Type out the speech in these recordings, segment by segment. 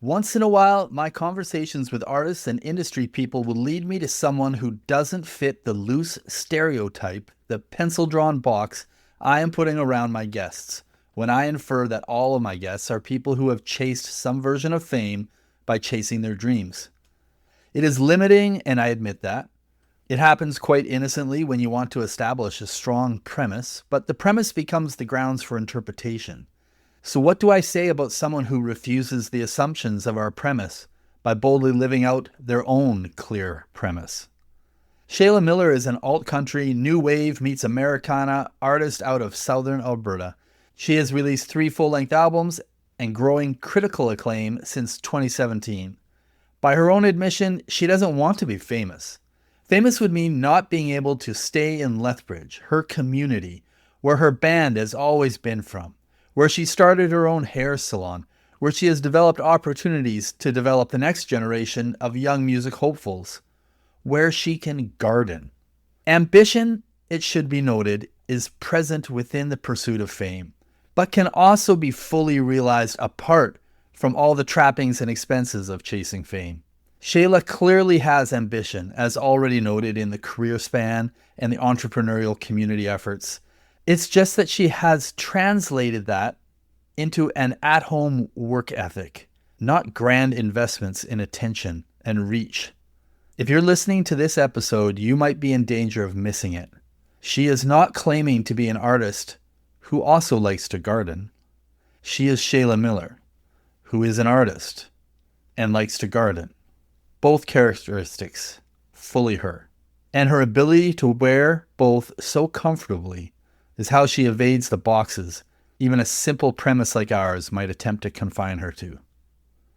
Once in a while, my conversations with artists and industry people will lead me to someone who doesn't fit the loose stereotype, the pencil drawn box I am putting around my guests when I infer that all of my guests are people who have chased some version of fame by chasing their dreams. It is limiting, and I admit that. It happens quite innocently when you want to establish a strong premise, but the premise becomes the grounds for interpretation. So what do I say about someone who refuses the assumptions of our premise by boldly living out their own clear premise? Shaela Miller is an alt-country, new wave meets Americana artist out of southern Alberta. She has released 3 full-length albums and growing critical acclaim since 2017. By her own admission, she doesn't want to be famous. Famous would mean not being able to stay in Lethbridge, her community, where her band has always been from, where she started her own hair salon, where she has developed opportunities to develop the next generation of young music hopefuls, where she can garden. Ambition, it should be noted, is present within the pursuit of fame, but can also be fully realized apart from all the trappings and expenses of chasing fame. Shaela clearly has ambition, as already noted in the career span and the entrepreneurial community efforts. It's just that she has translated that into an at-home work ethic, not grand investments in attention and reach. If you're listening to this episode, you might be in danger of missing it. She is not claiming to be an artist who also likes to garden. She is Shaela Miller, who is an artist and likes to garden. Both characteristics, fully her. And her ability to wear both so comfortably is how she evades the boxes even a simple premise like ours might attempt to confine her to.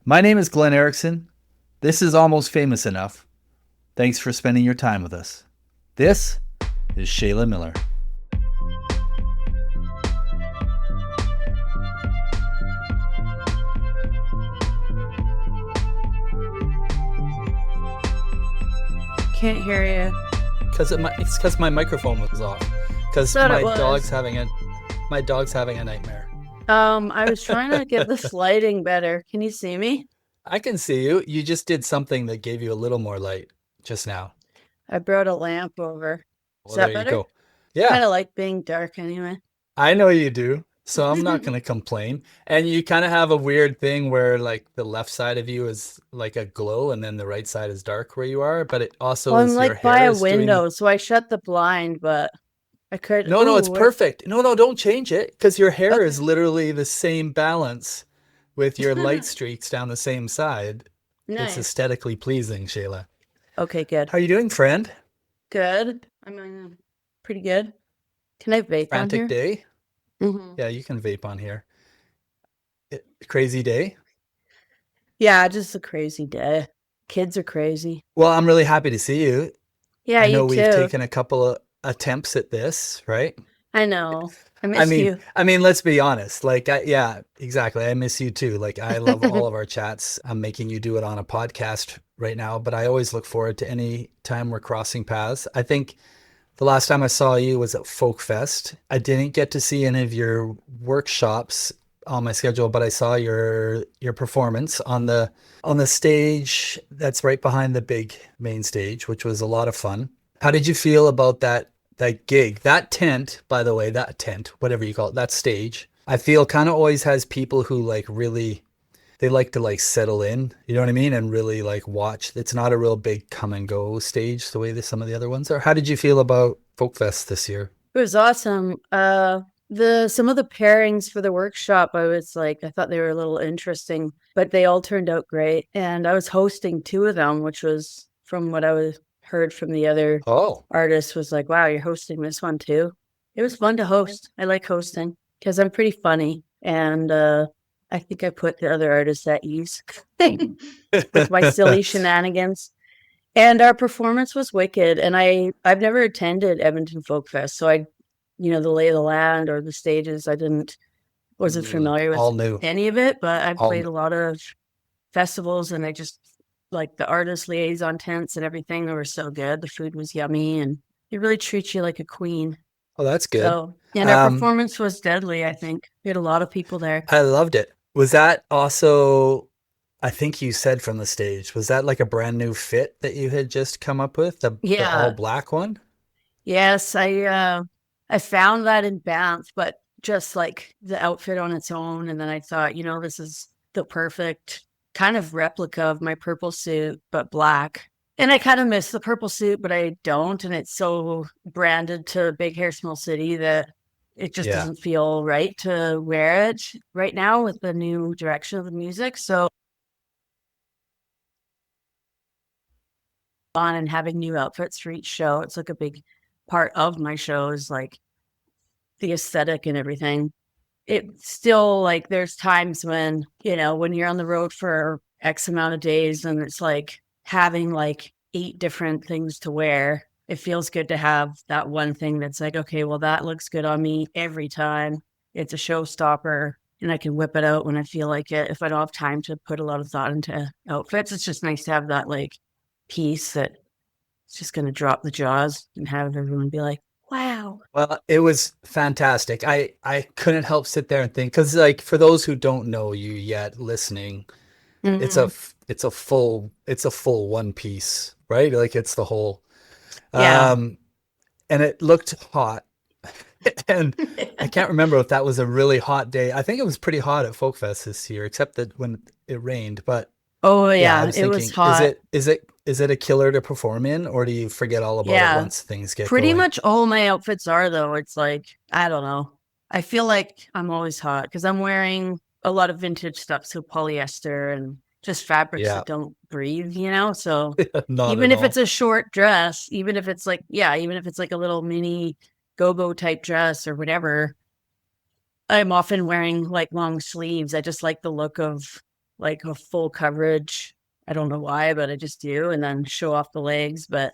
My name is Glen Erickson. This is Almost Famous Enough. Thanks for spending your time with us. This is Shaela Miller. Can't hear you. It's because my microphone was off. Because my dog's having a nightmare. I was trying to get this lighting better. Can you see me? I can see you. You just did something that gave you a little more light just now. I brought a lamp over. Well, Is that there better? you go. Yeah. Kind of like being dark anyway. I know you do. So I'm not going to complain. And you kind of have a weird thing where like the left side of you is like a glow and then the right side is dark where you are. But it also Well, is I'm your like hair by a is window, so I shut the blind, but I could. No, it's perfect. No, don't change it because your hair is literally the same balance with your light streaks down the same side. Nice. It's aesthetically pleasing, Shaela. Okay, good. How are you doing, friend? Good. I'm pretty good. Can I vape on here? Frantic day? Mm-hmm. Yeah, you can vape on here. Crazy day? Yeah, just a crazy day. Kids are crazy. Well, I'm really happy to see you. Yeah, I know you too. we've taken a couple of attempts at this, right? I know. I miss you. I mean, let's be honest. Like, yeah, exactly. I miss you too. Like, I love all of our chats. I'm making you do it on a podcast right now, but I always look forward to any time we're crossing paths. I think the last time I saw you was at Folk Fest. I didn't get to see any of your workshops on my schedule, but I saw your performance on the stage that's right behind the big main stage, which was a lot of fun. How did you feel about that gig? That tent, by the way, that tent, whatever you call it, that stage, I feel kind of always has people who like really, they like to like settle in, you know what I mean? And really like watch. It's not a real big come and go stage the way that some of the other ones are. How did you feel about Folk Fest this year? It was awesome. Some of the pairings for the workshop, I thought they were a little interesting, but they all turned out great. And I was hosting 2 of them, which was from what I heard from the other artists was like, wow, you're hosting this one too. It was fun to host. I like hosting because I'm pretty funny. And I think I put the other artists at ease with my silly shenanigans. And our performance was wicked. And I've never attended Edmonton Folk Fest. So the lay of the land or the stages, wasn't familiar with any of it, but I played a lot of festivals and I just like the artist liaison tents and everything. They were so good. The food was yummy and it really treats you like a queen. Oh, that's good. So, and our performance was deadly, I think. We had a lot of people there. I loved it. Was that also I think you said from the stage, was that like a brand new fit that you had just come up with, the all Yeah. black one? Yes, I found that in Banff, but just like the outfit on its own. And then I thought, this is the perfect kind of replica of my purple suit, but black. And I kind of miss the purple suit, but I don't. And it's so branded to Big Hair Small City that it just Yeah. doesn't feel right to wear it right now with the new direction of the music. So on and having new outfits for each show. It's like a big part of my show is like the aesthetic and everything. It's still like there's times when, when you're on the road for X amount of days and it's like having like 8 different things to wear. It feels good to have that one thing that's like, okay, well, that looks good on me every time. It's a showstopper and I can whip it out when I feel like it. If I don't have time to put a lot of thought into outfits, it's just nice to have that like piece that it's just going to drop the jaws and have everyone be like, wow. Well, it was fantastic. I couldn't help sit there and think, because like for those who don't know you yet listening, Mm-hmm. it's a full one piece, right? Like it's the whole Yeah. um and it looked hot. And I can't remember if that was a really hot day. I think it was pretty hot at Folk Fest this year, except that when it rained. But Oh yeah, I yeah, was it was thinking, is hot. it is it is it a killer to perform in, or do you forget all about it Yeah. once things get Pretty going? much all my outfits are though. It's like, I don't know. I feel like I'm always hot because I'm wearing a lot of vintage stuff, so polyester and just fabrics Yeah, that don't breathe. So not even at if it's all. a short dress, even if it's like, yeah, even if it's like a little mini go-go type dress or whatever, I'm often wearing like long sleeves. I just like the look of like a full coverage. I don't know why, but I just do. And then show off the legs, but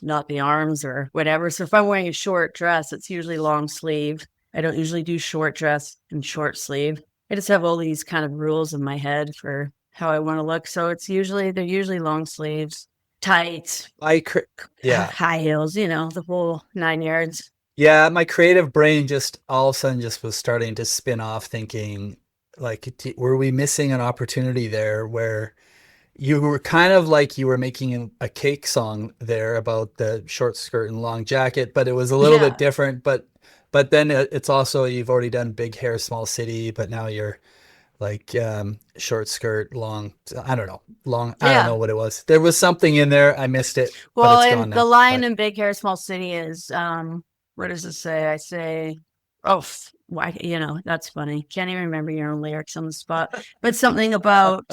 not the arms or whatever. So if I'm wearing a short dress, it's usually long sleeve. I don't usually do short dress and short sleeve. I just have all these kind of rules in my head for how I want to look. So they're usually long sleeves, tights, I cr- yeah. high heels, the whole 9 yards. Yeah, my creative brain just all of a sudden just was starting to spin off thinking like were we missing an opportunity there where you were kind of like you were making a cake song there about the short skirt and long jacket, but it was a little bit Yeah. different. But then it's also you've already done big hair, small city, but now you're like short skirt, long. I don't know, long. I don't know Yeah. what it was. There was something in there. I missed it, but Well, it's gone and the now. line But in Big Hair Small City is what does it say? I say, oh, why, that's funny. Can't even remember your own lyrics on the spot, but something about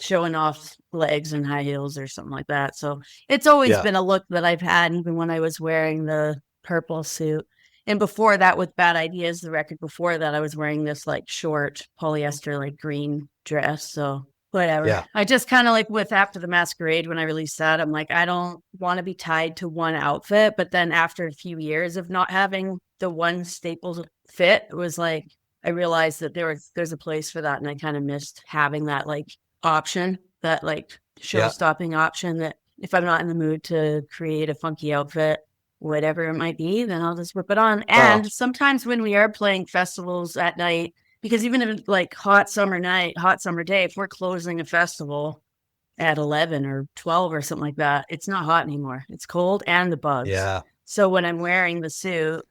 showing off legs and high heels or something like that. So it's always yeah, been a look that I've had, even when I was wearing the purple suit. And before that, with Bad Ideas, the record before that, I was wearing this like short polyester, like green dress. So whatever. yeah, I just kind of like with After the Masquerade, when I released that, I'm like, I don't want to be tied to one outfit. But then after a few years of not having the one staple fit, it was like I realized that there's a place for that. And I kind of missed having that like option, that like show yeah. stopping option, that if I'm not in the mood to create a funky outfit, whatever it might be, then I'll just whip it on. Well, And sometimes when we are playing festivals at night, because even if like hot summer night, hot summer day, if we're closing a festival at 11 or 12 or something like that, it's not hot anymore. It's cold and the bugs. yeah. So when I'm wearing the suit,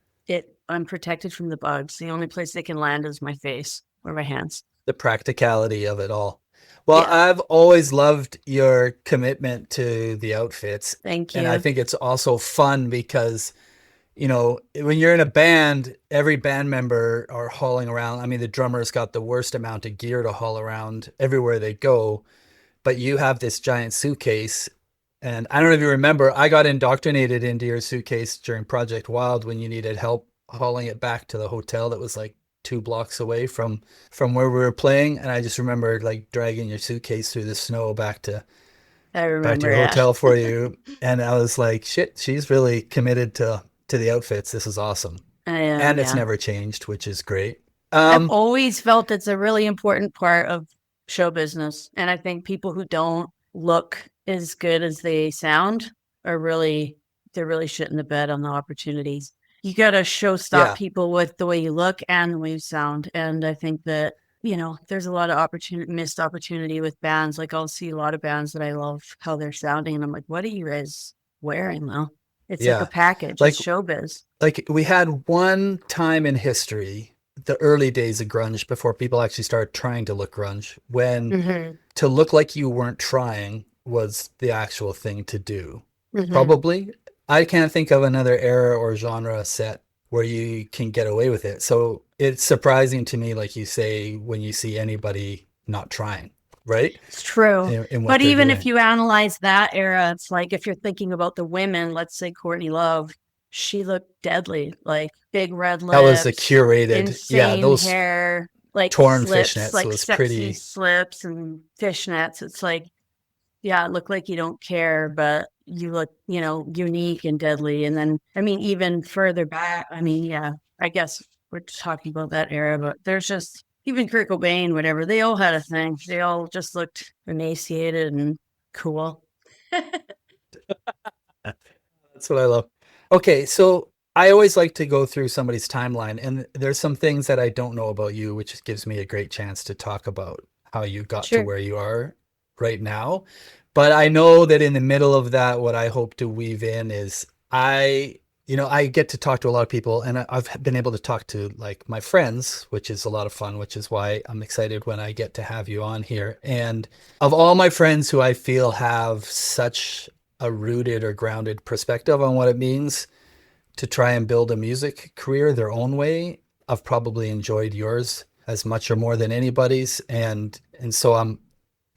I'm protected from the bugs. The only place they can land is my face or my hands. The practicality of it all. Well, Yeah. I've always loved your commitment to the outfits. Thank And I you. think it's also fun because, when you're in a band, every band member are hauling around. I mean, the drummer's got the worst amount of gear to haul around everywhere they go, but you have this giant suitcase. And I don't know if you remember, I got indoctrinated into your suitcase during Project Wild when you needed help hauling it back to the hotel that was like 2 blocks away from where we were playing. And I just remember like dragging your suitcase through the snow I back to remember. your Yeah. hotel for you. And I was like, shit, she's really committed to the outfits. This is awesome. I am. And it's Yeah. never changed, which is great. I've Um, always felt it's a really important part of show business. And I think people who don't look as good as they sound are they're really shitting the bed on the opportunities. You got to show stop yeah, people with the way you look and the way you sound. And I think that there's a lot of missed opportunity with bands. Like I'll see a lot of bands that I love how they're sounding, and I'm like, what are you guys wearing though? It's like a Yeah. package. Like It's showbiz. like we had one time in history, the early days of grunge, before people actually started trying to look grunge, when Hmm. to look like you weren't trying was the actual thing to do. Hmm. Probably. I can't think of another era or genre set where you can get away with it. So it's surprising to me, like you say, when you see anybody not trying, right? It's true. In what But they're even if doing. you analyze that era, it's like if you're thinking about the women, let's say Courtney Love, she looked deadly, like big red That was the lips, curated, yeah, insane those hair, like torn slips, fishnets like was sexy pretty. slips and fishnets. It's like, yeah, it looked like you don't care, but you look, unique and deadly. And then, I mean, even further back, I mean, yeah, I guess we're talking about that era, but there's just even Kurt Cobain, whatever, they all had a thing. They all just looked emaciated and cool. That's what I love. Okay, so I always like to go through somebody's timeline, and there's some things that I don't know about you, which gives me a great chance to talk about how you got to Sure. where you are right now. But I know that in the middle of that, what I hope to weave in is I get to talk to a lot of people, and I've been able to talk to like my friends, which is a lot of fun, which is why I'm excited when I get to have you on here. And of all my friends who I feel have such a rooted or grounded perspective on what it means to try and build a music career their own way, I've probably enjoyed yours as much or more than anybody's. And so I'm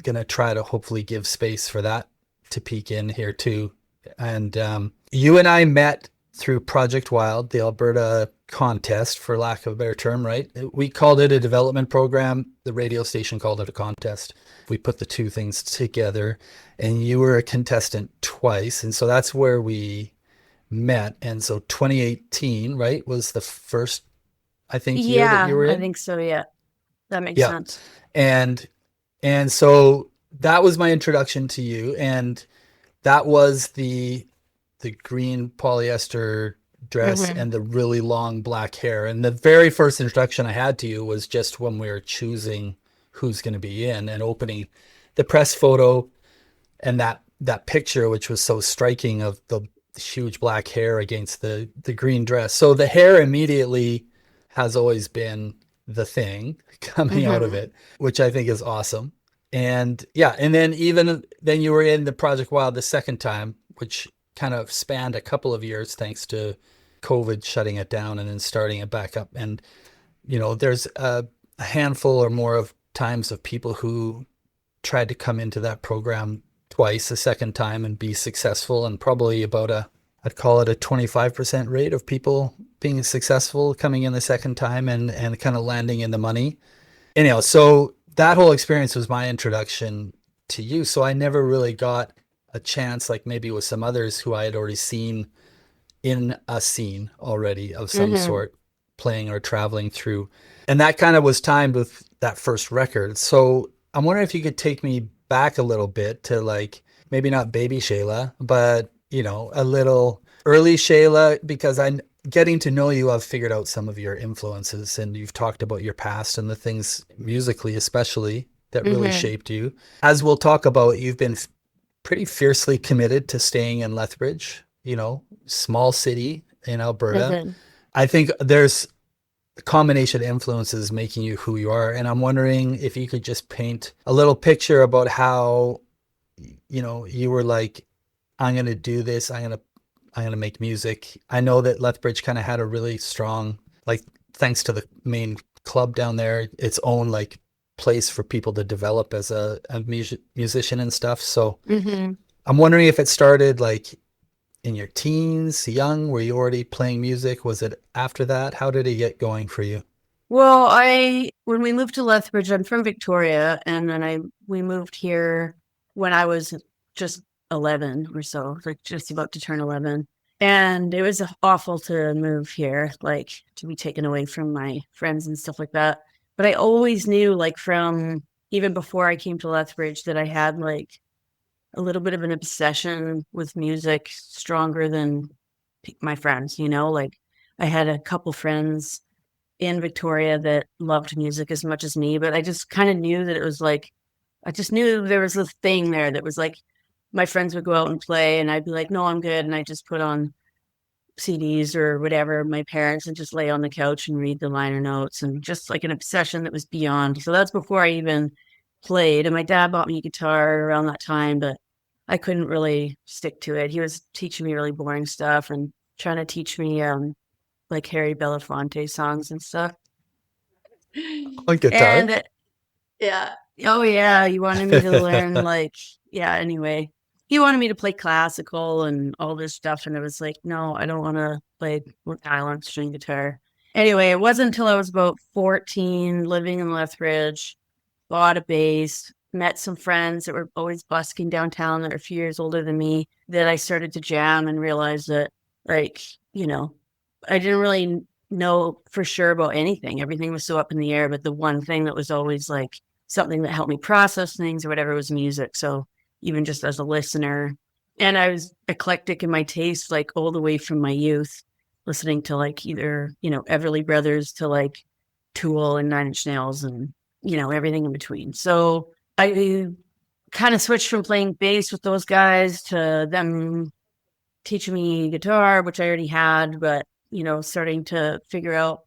gonna try to hopefully give space for that to peek in here too. And you and I met through Project Wild, the Alberta contest, for lack of a better term, right? We called it a development program. The radio station called it a contest. We put the two things together, and you were a contestant twice. And so that's where we met. And so 2018, right, was the first, I think, year that you Yeah, were I in. think so. Yeah, that makes Yeah. sense. And and so that was my introduction to you. And that was the green polyester dress Hmm. and the really long black hair. And the very first introduction I had to you was just when we were choosing who's going to be in and opening the press photo, and that picture, which was so striking, of the huge black hair against the green dress. So the hair immediately has always been the thing coming out of Hmm. it, which I think is awesome. And yeah, and then even then you were in the Project Wild the second time, which kind of spanned a couple of years thanks to COVID shutting it down and then starting it back up. And there's a handful or more of times of people who tried to come into that program twice, a second time, and be successful, and probably about I'd call it a 25% rate of people being successful coming in the second time and kind of landing in the money. Anyhow, so that whole experience was my introduction to you. So I never really got a chance, like maybe with some others who I had already seen in a scene already of some Hmm. sort, playing or traveling through. And that kind of was timed with that first record. So I'm wondering if you could take me back a little bit to, like, maybe not baby Shayla, but a little early Shayla, because I'm getting to know you. I've figured out some of your influences, and you've talked about your past and the things musically, especially, that really Hmm. shaped you. As we'll talk about, you've been pretty fiercely committed to staying in Lethbridge, small city in Alberta. Hmm. I think there's a combination of influences making you who you are. And I'm wondering if you could just paint a little picture about how, you were like, I'm going to do this. I'm going to make music. I know that Lethbridge kind of had a really strong, like, thanks to the main club down there, its own like place for people to develop as a musician and stuff. So Hmm. I'm wondering if it started like in your teens, young? Were you already playing music? Was it after that? How did it get going for you? Well, when we moved to Lethbridge, I'm from Victoria, and then we moved here when I was just 11 or so, like just about to turn 11. And it was awful to move here, like to be taken away from my friends and stuff like that. But I always knew, like from even before I came to Lethbridge, that I had like a little bit of an obsession with music stronger than my friends, like I had a couple friends in Victoria that loved music as much as me, but I just kind of knew that it was like, I just knew there was this thing there that was like, my friends would go out and play and I'd be like, no, I'm good. And I just put on CDs or whatever, my parents, and just lay on the couch and read the liner notes, and just like an obsession that was beyond. So that's before I even played. And my dad bought me a guitar around that time, but I couldn't really stick to it. He was teaching me really boring stuff and trying to teach me like Harry Belafonte songs and stuff. On guitar? And yeah. Oh yeah. You wanted me to learn like, yeah, anyway. He wanted me to play classical and all this stuff. And it was like, no, I don't want to play nylon string guitar. Anyway, it wasn't until I was about 14, living in Lethbridge, bought a bass, met some friends that were always busking downtown that are a few years older than me, that I started to jam and realized that, like, you know, I didn't really know for sure about anything. Everything was so up in the air. But the one thing that was always like something that helped me process things or whatever was music. So even just as a listener, and I was eclectic in my taste, like all the way from my youth, listening to like either, you know, Everly Brothers to like Tool and Nine Inch Nails and, you know, everything in between. So I kind of switched from playing bass with those guys to them teaching me guitar, which I already had, but, you know, starting to figure out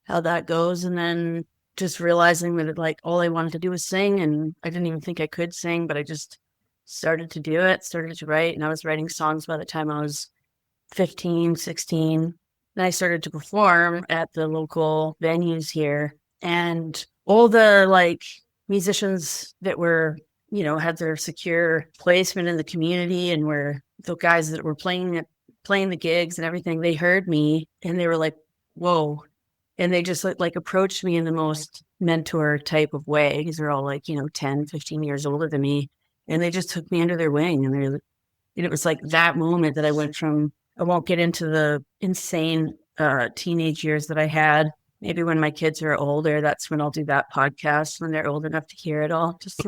how that goes. And then just realizing that like all I wanted to do was sing, and I didn't even think I could sing, but I just started to do it, started to write. And I was writing songs by the time I was 15, 16. And I started to perform at the local venues here. And all the like musicians that were, you know, had their secure placement in the community and were the guys that were playing the gigs and everything, they heard me and they were like, whoa. And they just like approached me in the most mentor type of way, because they're all like, you know, 10, 15 years older than me. And they just took me under their wing. And it was like that moment that I went from, I won't get into the insane teenage years that I had. Maybe when my kids are older, that's when I'll do that podcast, when they're old enough to hear it all. Just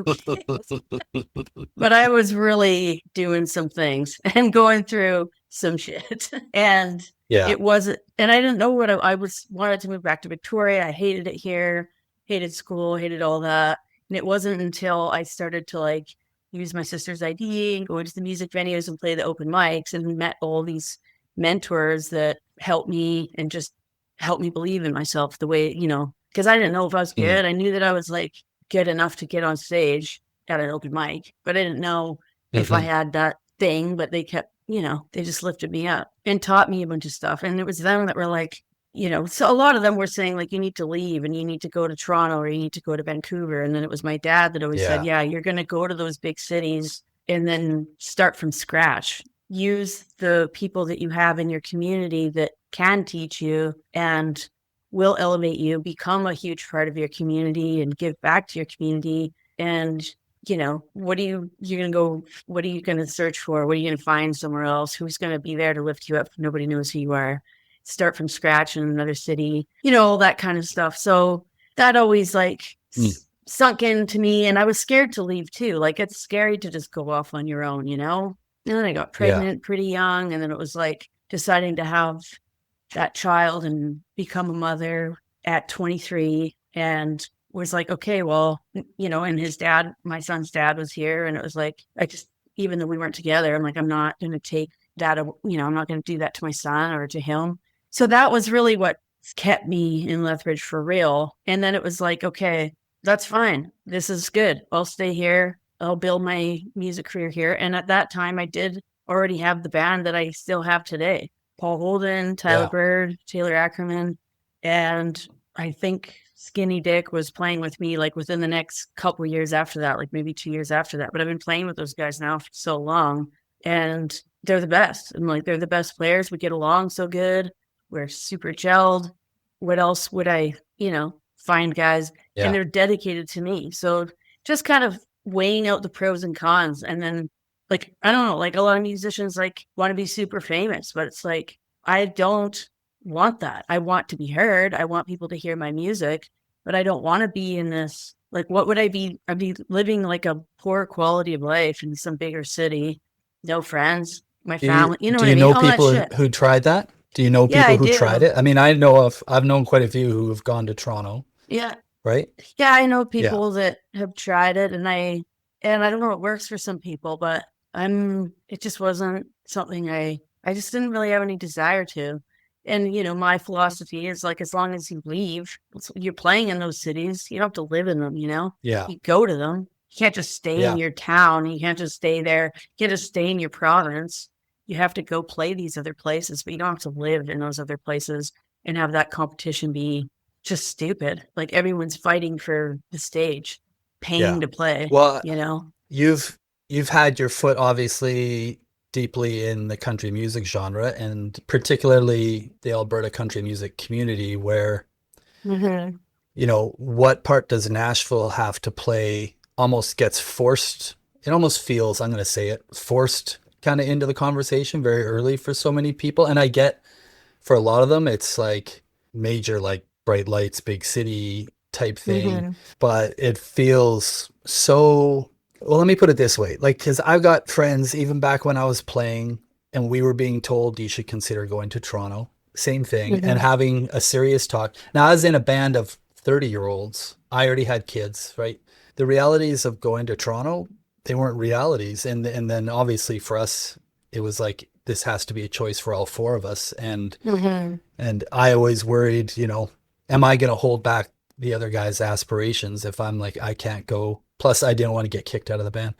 But I was really doing some things and going through some shit. And it wasn't, and I didn't know what I wanted to move back to Victoria. I hated it here, hated school, hated all that. And it wasn't until I started to like use my sister's ID and go into the music venues and play the open mics and met all these mentors that helped me and just helped me believe in myself the way, you know, because I didn't know if I was good. I knew that I was like good enough to get on stage at an open mic, but I didn't know if I had that thing. But they kept, you know, they just lifted me up and taught me a bunch of stuff. And it was them that were like, you know, so a lot of them were saying like, you need to leave and you need to go to Toronto or you need to go to Vancouver. And then it was my dad that always said, yeah, you're going to go to those big cities and then start from scratch. Use the people that you have in your community that can teach you and will elevate you, become a huge part of your community and give back to your community. And, you know, what are you going to search for? What are you going to find somewhere else? Who's going to be there to lift you up if nobody knows who you are? Start from scratch in another city, you know, all that kind of stuff. So that always like sunk into me. And I was scared to leave too. Like it's scary to just go off on your own, you know? And then I got pregnant pretty young. And then it was like deciding to have that child and become a mother at 23, and was like, okay, well, you know, and his dad, my son's dad was here. And it was like, even though we weren't together, I'm like, I'm not going to take that, you know, I'm not going to do that to my son or to him. So that was really what kept me in Lethbridge for real. And then it was like, okay, that's fine. This is good. I'll stay here. I'll build my music career here. And at that time, I did already have the band that I still have today. Paul Holden, Tyler Bird, Taylor Ackerman. And I think Skinny Dick was playing with me like within the next couple of years after that, like maybe 2 years after that. But I've been playing with those guys now for so long. And they're the best. And like, they're the best players. We get along so good. We're super gelled. What else would I, you know, find guys? And they're dedicated to me. So just kind of weighing out the pros and cons. And then like, I don't know, like a lot of musicians like want to be super famous, but it's like, I don't want that. I want to be heard. I want people to hear my music, but I don't want to be in this, like, what would I be? I'd be living like a poor quality of life in some bigger city, no friends, my family, you know what I mean? Do you know people who tried that? Do you know Yeah, people I who tried do. it? I mean, I've known quite a few who have gone to Toronto, Yeah. right? Yeah, I know Yeah. people that have tried it, and I don't know, it works for some people, but it just wasn't something I just didn't really have any desire to. And my philosophy is like, as long as you leave, you're playing in those cities, you don't have to live in them, Yeah. you go to them. You can't just stay in Yeah. your town. You can't just stay there. You can't just stay in your province. You have to go play these other places, but you don't have to live in those other places and have that competition be just stupid. Like everyone's fighting for the stage, Yeah. paying to play, Well, you know? you've you've had your foot obviously deeply in the country music genre, and particularly the Alberta country music community, where, Hmm. what part does Nashville have to play almost gets forced. It almost feels, I'm going to say it, forced kind of into the conversation very early for so many people. And I get for a lot of them, it's like major, like bright lights, big city type thing, Hmm. but it feels so. Well, let me put it this way, like, because I've got friends even back when I was playing and we were being told you should consider going to Toronto, same thing, and Hmm. having a serious talk. Now, I was in a band of 30-year-olds. I already had kids, right? The realities of going to Toronto, they weren't realities. And then obviously for us, it was like, this has to be a choice for all four of us. Hmm. And I always worried, am I going to hold back the other guy's aspirations if I'm like, I can't go. Plus, I didn't want to get kicked out of the band.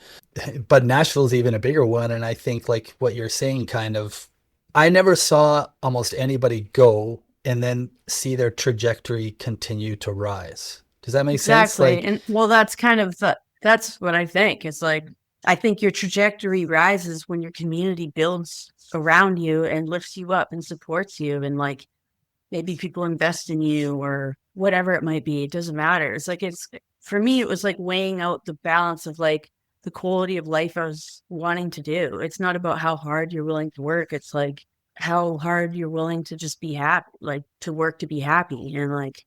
But Nashville's even a bigger one. And I think, like what you're saying, kind of, I never saw almost anybody go and then see their trajectory continue to rise. Does that make sense? Exactly. Like, And well, that's kind of that's what I think. It's like, I think your trajectory rises when your community builds around you and lifts you up and supports you. And like, maybe people invest in you or whatever it might be. It doesn't matter. It's like, for me, it was like weighing out the balance of like the quality of life I was wanting to do. It's not about how hard you're willing to work. It's like how hard you're willing to just be happy, like to work to be happy. And like,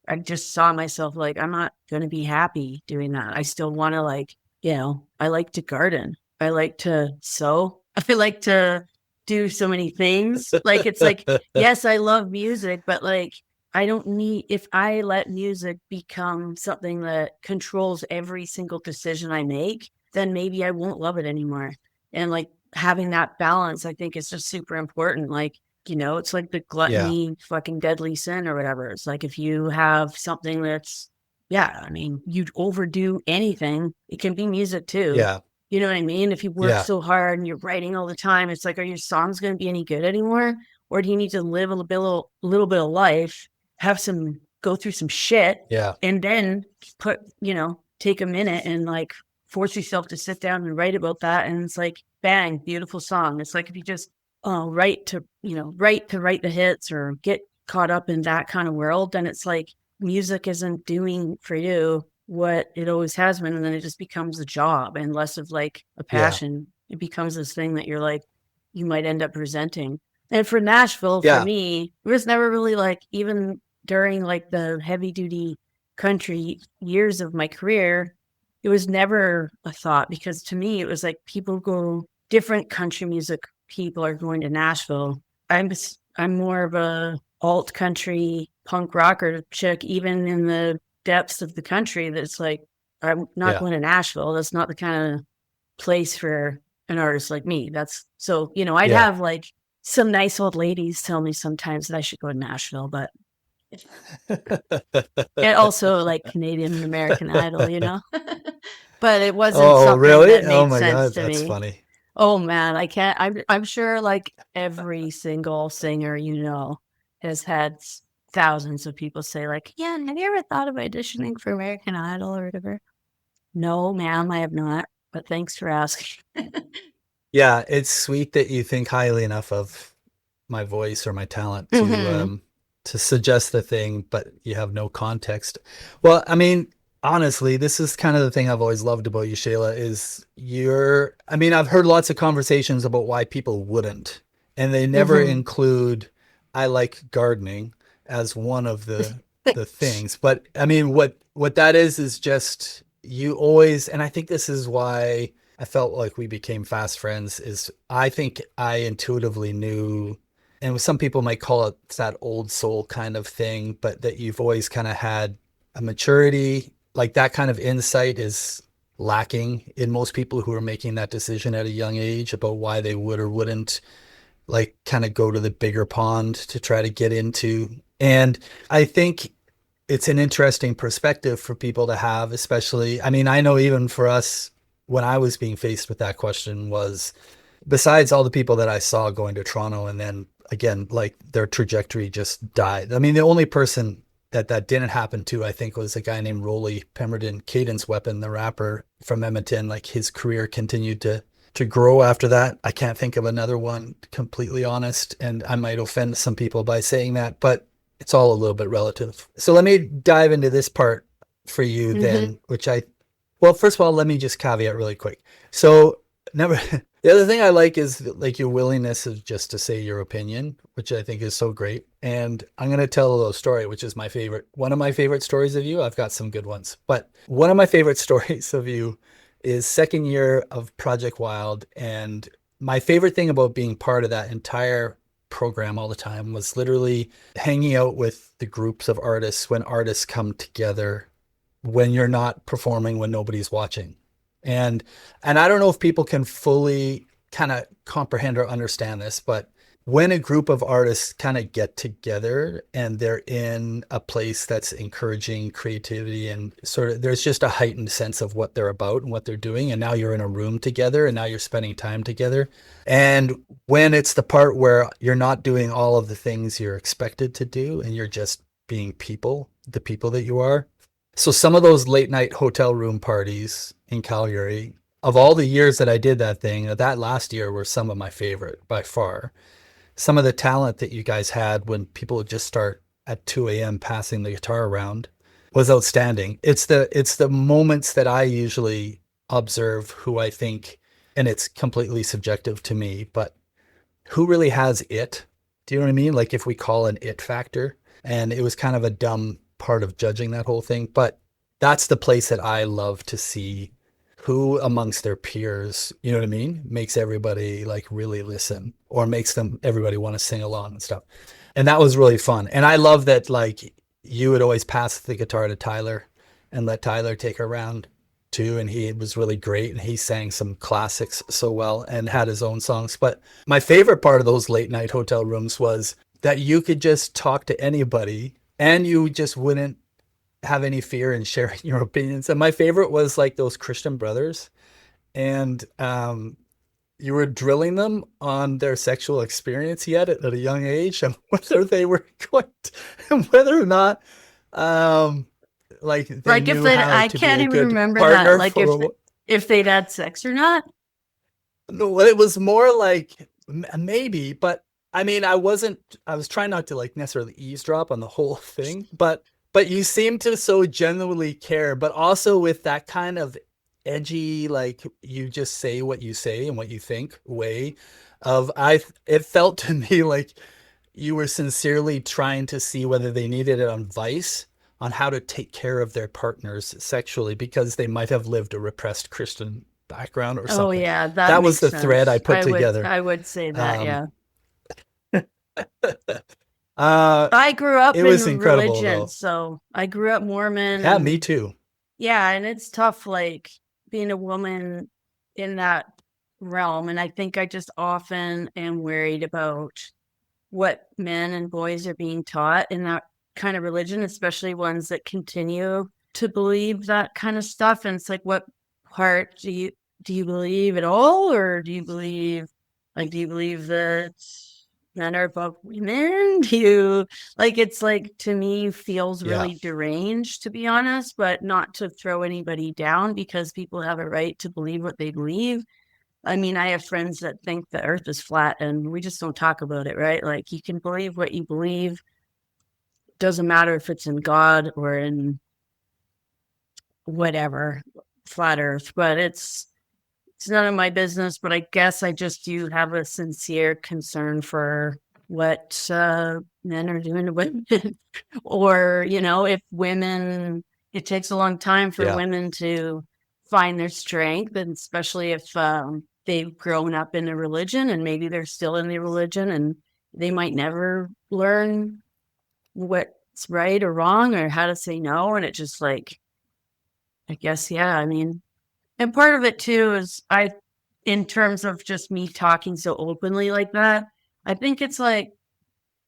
I just saw myself like, I'm not going to be happy doing that. I still want to, like, I like to garden. I like to sew. I like to do so many things. Like, it's like, yes, I love music, but like, I don't need, if I let music become something that controls every single decision I make, then maybe I won't love it anymore. And like having that balance, I think is just super important. Like, it's like the yeah, gluttony, fucking deadly sin or whatever. It's like if you have something that's, yeah, I mean, you'd overdo anything. It can be music too. yeah, You know what I mean? If you work yeah, so hard and you're writing all the time, it's like, are your songs going to be any good anymore? Or do you need to live little bit of life, go through some shit, yeah, and then take a minute and like force yourself to sit down and write about that. And it's like, bang, beautiful song. It's like if you just write the hits or get caught up in that kind of world, then it's like music isn't doing for you what it always has been. And then it just becomes a job and less of like a yeah, passion. It becomes this thing that you're like, you might end up presenting. And for Nashville, for yeah, me, it was never really like, even during like the heavy duty country years of my career, it was never a thought, because to me, it was like people go, different country music people are going to Nashville. I'm more of a alt country punk rocker chick, even in the depths of the country. That's like, I'm not yeah, going to Nashville. That's not the kind of place for an artist like me. That's so, I'd yeah. have like some nice old ladies tell me sometimes that I should go to Nashville, but and also like Canadian and American Idol. But it wasn't Oh, something really? that Oh made my sense God, to that's me. funny. Oh man, I can't. I'm sure like every single singer has had thousands of people say like, "Yeah, have you ever thought of auditioning for American Idol or whatever?" No, ma'am, I have not. But thanks for asking. Yeah, it's sweet that you think highly enough of my voice or my talent Hmm. to suggest the thing, but you have no context. Well, I mean, honestly, this is kind of the thing I've always loved about you, Shayla, is I mean, I've heard lots of conversations about why people wouldn't, and they never Hmm. include I like gardening as one of the things. But I mean, what that is just you always, and I think this is why I felt like we became fast friends, is I think I intuitively knew and some people might call it that old soul kind of thing, but that you've always kind of had a maturity, like that kind of insight is lacking in most people who are making that decision at a young age about why they would or wouldn't like kind of go to the bigger pond to try to get into. And I think it's an interesting perspective for people to have, especially, I mean, I know even for us, when I was being faced with that question was, besides all the people that I saw going to Toronto and then again, like their trajectory just died. I mean, the only person that didn't happen to, I think, was a guy named Rolly Pemberton, Cadence Weapon, the rapper from Edmonton. Like his career continued to grow after that. I can't think of another one, completely honest, and I might offend some people by saying that, but it's all a little bit relative. So let me dive into this part for you then, which well, first of all, let me just caveat really quick. So never, the other thing I like is like your willingness is just to say your opinion, which I think is so great. And I'm going to tell a little story, which is one of my favorite stories of you. I've got some good ones, but one of my favorite stories of you is second year of Project Wild. And my favorite thing about being part of that entire program all the time was literally hanging out with the groups of artists when artists come together, when you're not performing, when nobody's watching. And I don't know if people can fully kind of comprehend or understand this, but when a group of artists kind of get together and they're in a place that's encouraging creativity and sort of there's just a heightened sense of what they're about and what they're doing. And now you're in a room together and now you're spending time together. And when it's the part where you're not doing all of the things you're expected to do and you're just being people, the people that you are. So some of those late night hotel room parties in Calgary, of all the years that I did that thing, that last year were some of my favorite by far. Some of the talent that you guys had when people would just start at 2 a.m. passing the guitar around was outstanding. It's the moments that I usually observe who I think, and it's completely subjective to me, but who really has it? Do you know what I mean? Like if we call an it factor, and it was kind of a dumb part of judging that whole thing, but that's the place that I love to see who amongst their peers, you know what I mean, makes everybody like really listen or makes everybody want to sing along and stuff. And that was really fun. And I love that like you would always pass the guitar to Tyler and let Tyler take her around too. And he was really great. And he sang some classics so well and had his own songs. But my favorite part of those late night hotel rooms was that you could just talk to anybody and you just wouldn't have any fear in sharing your opinions. And my favorite was like those Christian brothers, and you were drilling them on their sexual experience yet at a young age and whether they were going to, and whether or not like they like if knew they, how I to can't be a even good remember partner that. Like for if they'd had sex or not. no, it was more like maybe, but I mean, I was trying not to like necessarily eavesdrop on the whole thing, but you seem to so genuinely care, but also with that kind of edgy, like you just say what you say and what you think way of it felt to me like you were sincerely trying to see whether they needed advice on how to take care of their partners sexually because they might have lived a repressed Christian background or something. Oh yeah, That was makes the thread I sense. put together. I would say that, yeah. uh I grew up it in was incredible religion, though. so I grew up Mormon, Yeah, me and too. yeah, and it's tough, like being a woman in that realm. And I think I just often am worried about what men and boys are being taught in that kind of religion, especially ones that continue to believe that kind of stuff. And it's like, what part do you believe at all, or do you believe that men are above women? Do you like, it's like, to me, feels Yeah. really deranged, to be honest, but not to throw anybody down because people have a right to believe what they believe. I mean, I have friends that think the earth is flat and we just don't talk about it, right? Like, you can believe what you believe. Doesn't matter if it's in God or in whatever, flat earth, but it's none of my business. But I guess I just do have a sincere concern for what men are doing to women. Or, if women, it takes a long time for Yeah. women to find their strength, and especially if they've grown up in a religion and maybe they're still in the religion, and they might never learn what's right or wrong or how to say no. And it just like, I guess, yeah, I mean, and part of it too is in terms of just me talking so openly like that, I think it's like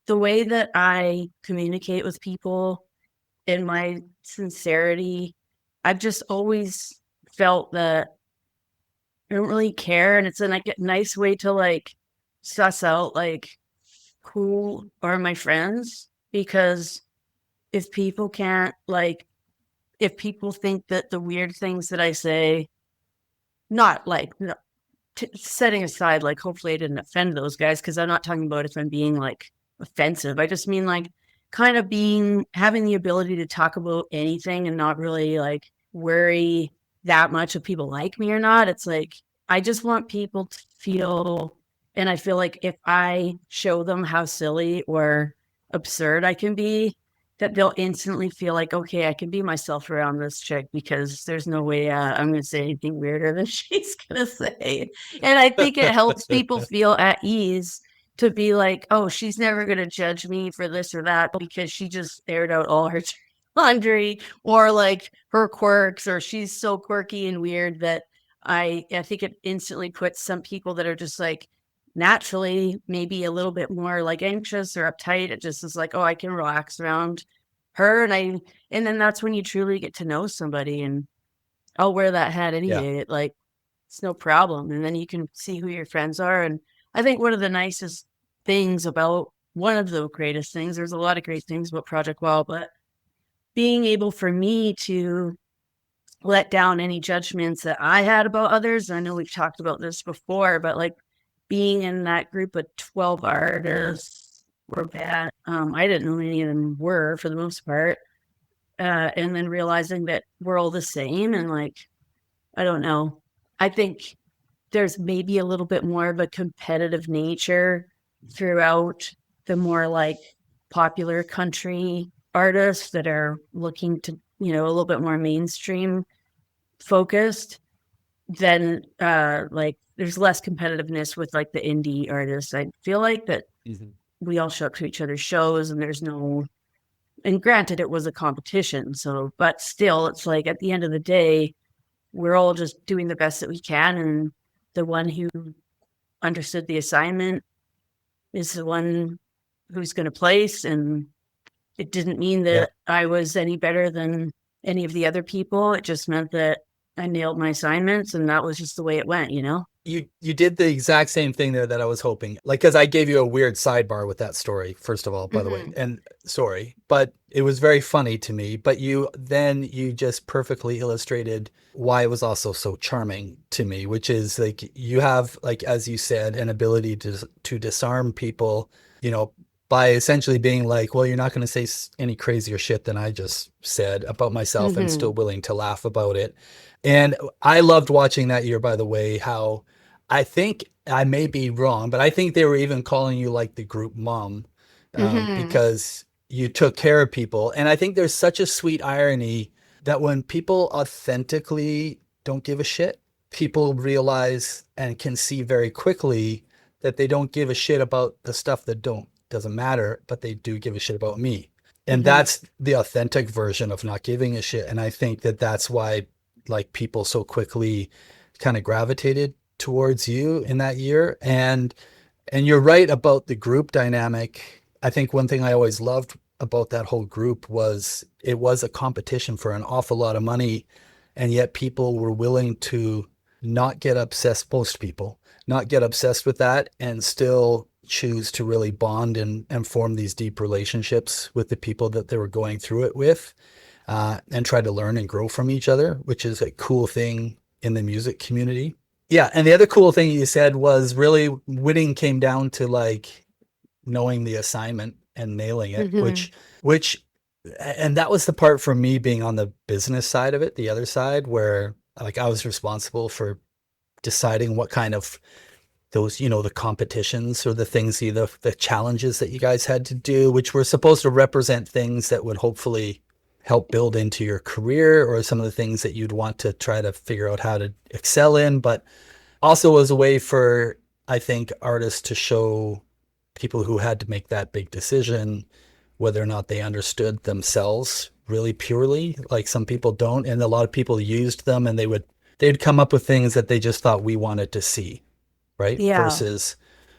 the way that I communicate with people and my sincerity. I've just always felt that I don't really care. And it's a nice way to like suss out like who are my friends, because if people can't like, if people think that the weird things that I say, not like setting aside, like hopefully I didn't offend those guys, because I'm not talking about if I'm being like offensive. I just mean like kind of having the ability to talk about anything and not really like worry that much if people like me or not. It's like I just want people to feel, and I feel like if I show them how silly or absurd I can be, that they'll instantly feel like, okay, I can be myself around this chick, because there's no way I'm going to say anything weirder than she's going to say. And I think it helps people feel at ease to be like, oh, she's never going to judge me for this or that because she just aired out all her laundry or like her quirks, or she's so quirky and weird that I think it instantly puts some people that are just like naturally maybe a little bit more like anxious or uptight. It just is like, oh, I can relax around her. And then that's when you truly get to know somebody, and I'll wear that hat any day. Like, it's no problem. And then you can see who your friends are. And I think one of the nicest things about, one of the greatest things, there's a lot of great things about Project Wow, but being able for me to let down any judgments that I had about others. I know we've talked about this before, but like being in that group of 12 artists were bad. I didn't know any of them were, for the most part. And then realizing that we're all the same, and like, I don't know. I think there's maybe a little bit more of a competitive nature throughout the more like popular country artists that are looking to, a little bit more mainstream focused. Then like there's less competitiveness with like the indie artists. I feel like that we all show up to each other's shows, and there's no, and granted it was a competition, so, but still it's like at the end of the day, we're all just doing the best that we can, and the one who understood the assignment is the one who's going to place. And it didn't mean that I was any better than any of the other people. It just meant that I nailed my assignments, and that was just the way it went, You did the exact same thing there that I was hoping. Like, because I gave you a weird sidebar with that story, first of all, by the way, and sorry, but it was very funny to me. But you just perfectly illustrated why it was also so charming to me, which is like you have, like, as you said, an ability to disarm people, by essentially being like, well, you're not going to say any crazier shit than I just said about myself, and still willing to laugh about it. And I loved watching that year, by the way, how I think, I may be wrong, but I think they were even calling you like the group mom, because you took care of people. And I think there's such a sweet irony that when people authentically don't give a shit, people realize and can see very quickly that they don't give a shit about the stuff that doesn't matter, but they do give a shit about me. And that's the authentic version of not giving a shit. And I think that that's why like people so quickly kind of gravitated towards you in that year. And you're right about the group dynamic. I think one thing I always loved about that whole group was it was a competition for an awful lot of money. And yet people were willing to not get obsessed, most people, not get obsessed with that, and still choose to really bond and form these deep relationships with the people that they were going through it with, and try to learn and grow from each other, which is a cool thing in the music community. Yeah. And the other cool thing you said was really winning came down to like knowing the assignment and nailing it, which, and that was the part for me being on the business side of it, the other side, where like I was responsible for deciding what kind of those, the competitions or the things, the challenges that you guys had to do, which were supposed to represent things that would hopefully help build into your career, or some of the things that you'd want to try to figure out how to excel in, but also as a way for, I think, artists to show people who had to make that big decision, whether or not they understood themselves really purely. Like some people don't, and a lot of people used them, and they'd come up with things that they just thought we wanted to see, right? Yeah. Versus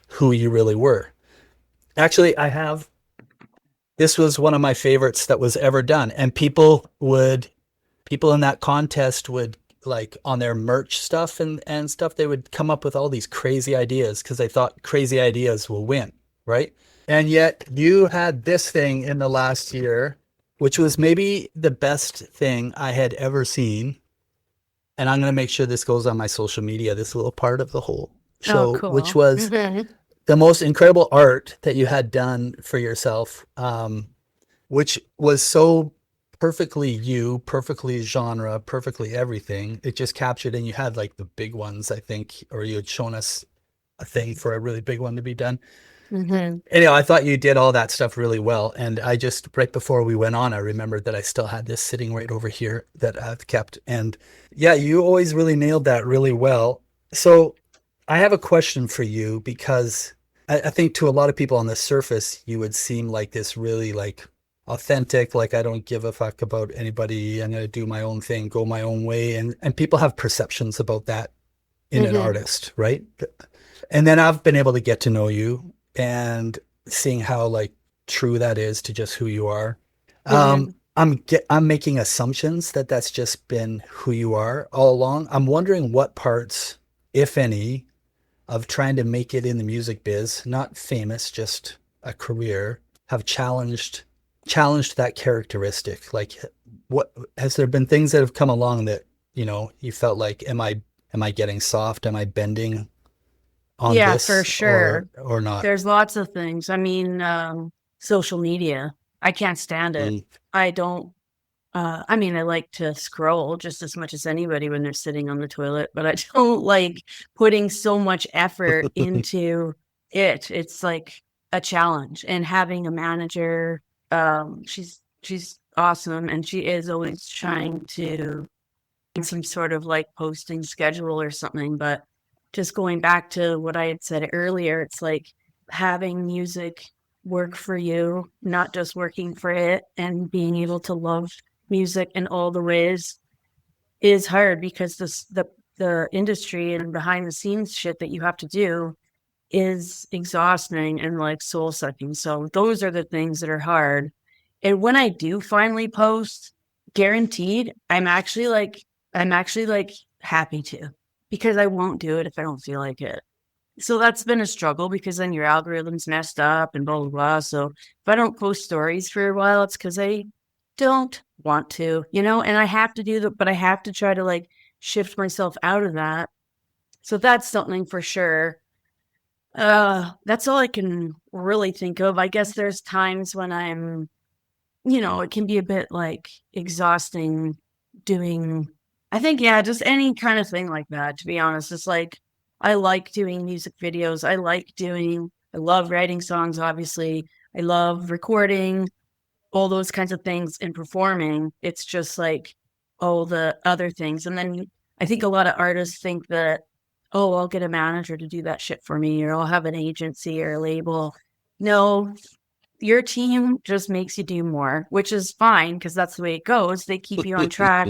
who you really were. Actually, this was one of my favorites that was ever done. And people in that contest would, like, on their merch stuff and stuff, they would come up with all these crazy ideas because they thought crazy ideas will win, right? And yet you had this thing in the last year, which was maybe the best thing I had ever seen. And I'm going to make sure this goes on my social media, this little part of the whole show, cool. which was the most incredible art that you had done for yourself, which was so perfectly you, perfectly genre, perfectly everything. It just captured, and you had like the big ones, I think, or you had shown us a thing for a really big one to be done. Anyhow, I thought you did all that stuff really well. And I just, right before we went on, I remembered that I still had this sitting right over here that I've kept. And yeah, you always really nailed that really well. So I have a question for you, because I think to a lot of people on the surface, you would seem like this really like authentic, like I don't give a fuck about anybody. I'm going to do my own thing, go my own way. And people have perceptions about that in an artist, right? And then I've been able to get to know you and seeing how like true that is to just who you are. I'm making assumptions that that's just been who you are all along. I'm wondering what parts, if any, of trying to make it in the music biz, not famous, just a career, have challenged that characteristic. Like, what has there been things that have come along that, you know, you felt like, am I getting soft? Am I bending on this? For sure. Or not? There's lots of things. I mean, social media, I can't stand it. I don't, I mean, I like to scroll just as much as anybody when they're sitting on the toilet, but I don't like putting so much effort into it. It's like a challenge. And having a manager, she's awesome, and she is always trying to get some sort of like posting schedule or something. But just going back to what I had said earlier, it's like having music work for you, not just working for it, and being able to love music in all the ways is hard, because the industry and behind the scenes shit that you have to do is exhausting and like soul sucking. So those are the things that are hard. And when I do finally post, guaranteed, I'm actually like happy to, because I won't do it if I don't feel like it. So that's been a struggle, because then your algorithm's messed up and blah, blah, blah. So if I don't post stories for a while, it's because I don't want to, you know, and I have to do that, but I have to try to like shift myself out of that. So that's something for sure. That's all I can really think of. I guess there's times when I'm, you know, it can be a bit like exhausting doing, I think, yeah, just any kind of thing like that, to be honest. It's like, I like doing music videos. I love writing songs, obviously. I love recording, all those kinds of things, and performing. It's just like all the other things. And then I think a lot of artists think that, oh, I'll get a manager to do that shit for me, or I'll have an agency or a label. No, your team just makes you do more, which is fine, because that's the way it goes. They keep you on track.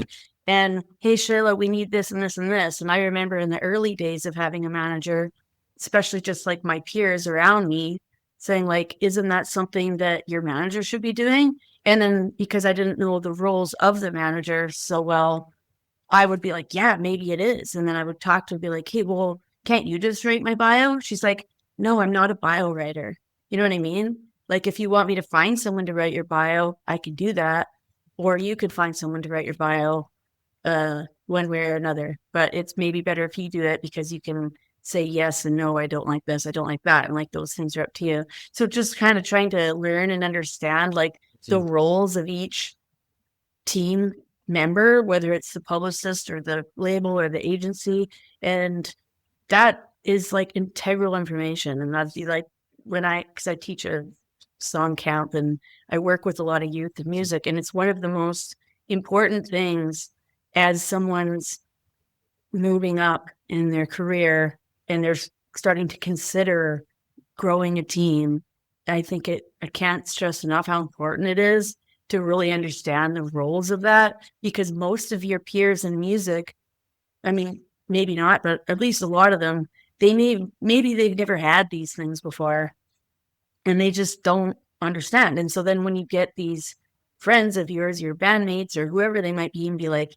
And hey, Shaela, we need this and this and this. And I remember in the early days of having a manager, especially just like my peers around me, saying like, isn't that something that your manager should be doing? And then because I didn't know the roles of the manager so well, I would be like, yeah, maybe it is. And then I would talk to her and be like, hey, well, can't you just write my bio? She's like, no, I'm not a bio writer. You know what I mean? Like, if you want me to find someone to write your bio, I could do that. Or you could find someone to write your bio one way or another. But it's maybe better if you do it, because you can say yes and no, I don't like this, I don't like that. And like, those things are up to you. So just kind of trying to learn and understand like the roles of each team member, whether it's the publicist or the label or the agency. And that is like integral information. And that's like because I teach a song camp and I work with a lot of youth in music. And it's one of the most important things as someone's moving up in their career and they're starting to consider growing a team, I think I can't stress enough how important it is to really understand the roles of that, because most of your peers in music, I mean, maybe not, but at least a lot of them, maybe they've never had these things before and they just don't understand. And so then when you get these friends of yours, your bandmates or whoever they might be, and be like,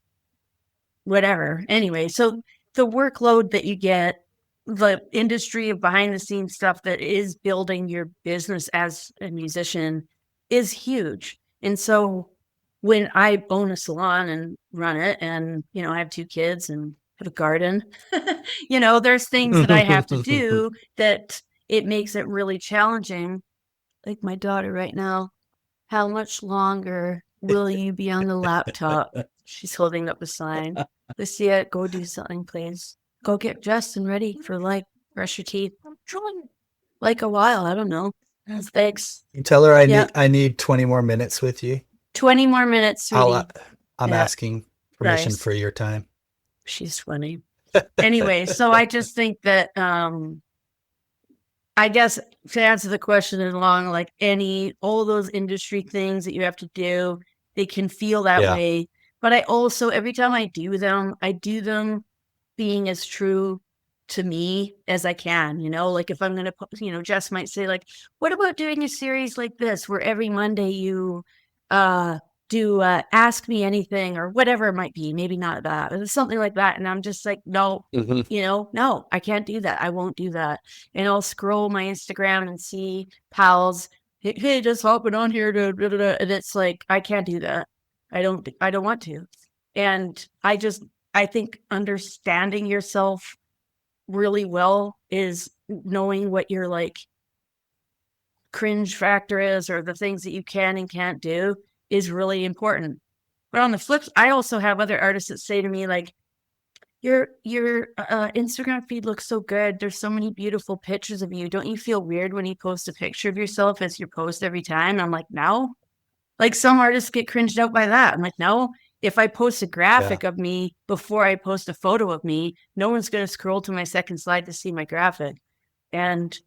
whatever. Anyway, so the workload that you get, the industry of behind the scenes stuff that is building your business as a musician is huge. And so when I own a salon and run it, and, you know, I have 2 kids and have a garden, you know, there's things that I have to do that it makes it really challenging. Like my daughter right now, how much longer will you be on the laptop? She's holding up a sign. Lucia, go do something, please. Go get dressed and ready for, like, brush your teeth. I'm trying. Like a while, I don't know. Thanks. You tell her Yeah. I need 20 more minutes with you. 20 more minutes, sweetie. I'm Yeah. asking permission Nice. for your time. She's funny. Anyway, so I just think that I guess to answer the question along, like all those industry things that you have to do, they can feel that Yeah. way. But I also, every time I do them being as true to me as I can, you know, like if I'm going to, you know, Jess might say like, what about doing a series like this where every Monday you do Ask Me Anything or whatever it might be, maybe not that, but something like that. And I'm just like, no, you know, no, I can't do that. I won't do that. And I'll scroll my Instagram and see pals, hey, just hopping on here to, and it's like, I can't do that. I don't want to. And I think understanding yourself really well is knowing what your like cringe factor is, or the things that you can and can't do, is really important. But on the flip, I also have other artists that say to me like, your Instagram feed looks so good. There's so many beautiful pictures of you. Don't you feel weird when you post a picture of yourself as your post every time? And I'm like, no. Like some artists get cringed out by that. I'm like, no. If I post a graphic of me before I post a photo of me, no one's going to scroll to my second slide to see my graphic. And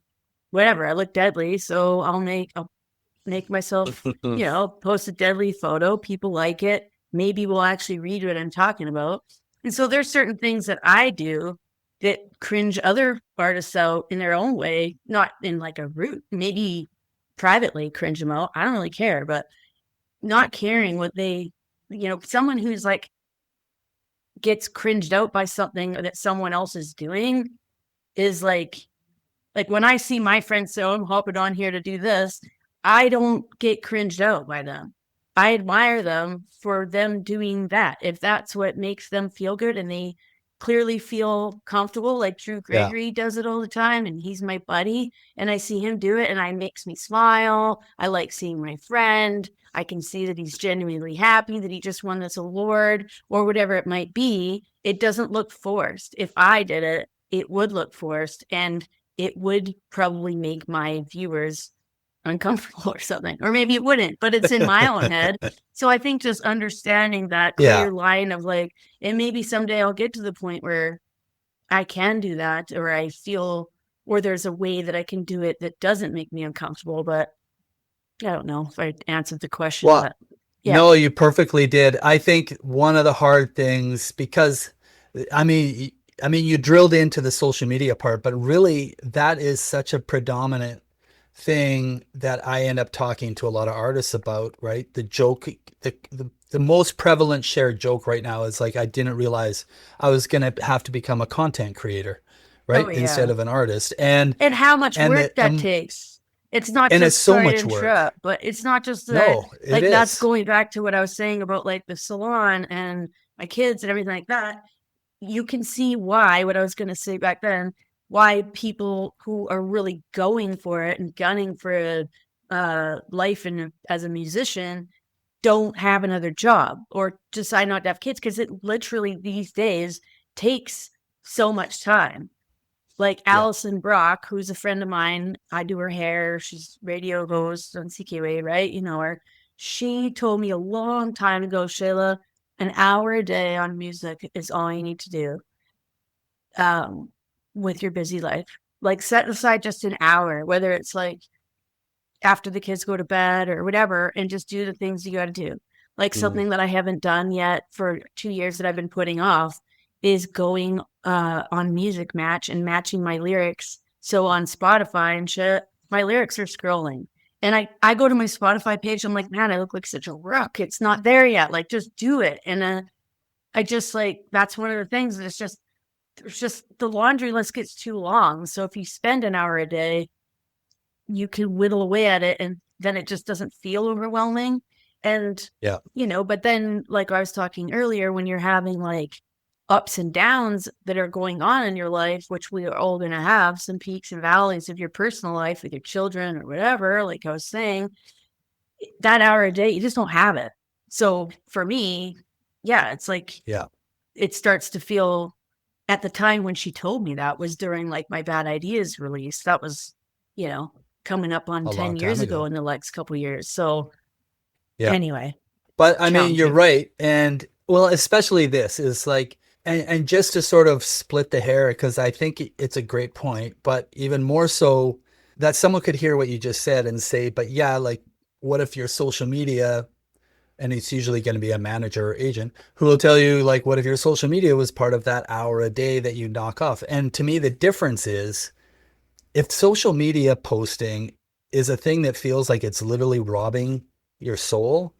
whatever, I look deadly, so I'll make myself, you know, post a deadly photo. People like it. Maybe we'll actually read what I'm talking about. And so there's certain things that I do that cringe other artists out in their own way, not in like a rude, maybe privately cringe them out. I don't really care, but not caring what they, you know, someone who's like gets cringed out by something that someone else is doing is like when I see my friends say, oh, I'm hopping on here to do this, I don't get cringed out by them. I admire them for them doing that. If that's what makes them feel good and they clearly feel comfortable, like Drew Gregory does it all the time, and he's my buddy, and I see him do it and it makes me smile. I like seeing my friend. I can see that he's genuinely happy that he just won this award or whatever it might be. It doesn't look forced. If I did it, it would look forced, and it would probably make my viewers uncomfortable or something, or maybe it wouldn't, but it's in my own head. So I think just understanding that clear line of like, and maybe someday I'll get to the point where I can do that, or I feel, or there's a way that I can do it that doesn't make me uncomfortable. But I don't know if I answered the question. Well, but yeah. No, you perfectly did. I think one of the hard things, because I mean, you drilled into the social media part, but really that is such a predominant thing that I end up talking to a lot of artists about, right? The joke, the most prevalent shared joke right now is like, I didn't realize I was going to have to become a content creator, right? Oh, yeah. Instead of an artist. And how much work that takes. It's not just, it's so much work, but it's not just that. No, like that's going back to what I was saying about like the salon and my kids and everything like that. You can see why, what I was going to say back then, why people who are really going for it and gunning for a life as a musician don't have another job or decide not to have kids, because it literally these days takes so much time. Like Allison Brock, who's a friend of mine, I do her hair. She's radio host on CKWA, right? You know her. She told me a long time ago, Shaela, an hour a day on music is all you need to do with your busy life. like set aside just an hour, whether it's like after the kids go to bed or whatever, and just do the things you got to do. Like something that I haven't done yet for 2 years that I've been putting off is going on Music Match and matching my lyrics. So on Spotify and shit, my lyrics are scrolling. And I go to my Spotify page, I'm like, man, I look like such a rook. It's not there yet. Like, just do it. And I just like, that's one of the things. It's just the laundry list gets too long. So if you spend an hour a day, you can whittle away at it, and then it just doesn't feel overwhelming. And, but then, like I was talking earlier, when you're having like ups and downs that are going on in your life, which we are all going to have some peaks and valleys of your personal life with your children or whatever, like I was saying, that hour a day, you just don't have it. So for me, it's like, it starts to feel, at the time when she told me that was during like my Bad Ideas release, that was, coming up on 10 years ago in the next couple years. So anyway. But I mean, you're right. And well, especially this is like, and just to sort of split the hair, because I think it's a great point, but even more so that someone could hear what you just said and say, but like, what if your social media, and it's usually going to be a manager or agent who will tell you, like, what if your social media was part of that hour a day that you knock off? And to me, the difference is, if social media posting is a thing that feels like it's literally robbing your soul,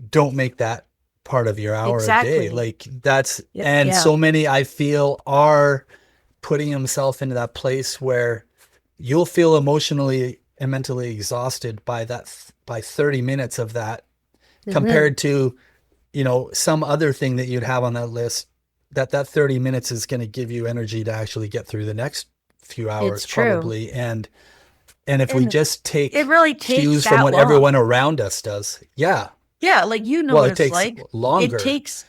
don't make that part of your hour a day. Like that's, so many I feel are putting themselves into that place where you'll feel emotionally and mentally exhausted by 30 minutes of that compared to, some other thing that you'd have on that list, that 30 minutes is going to give you energy to actually get through the next few hours probably. And if we just take it really takes cues from what everyone around us does. Like, what it takes like longer. It takes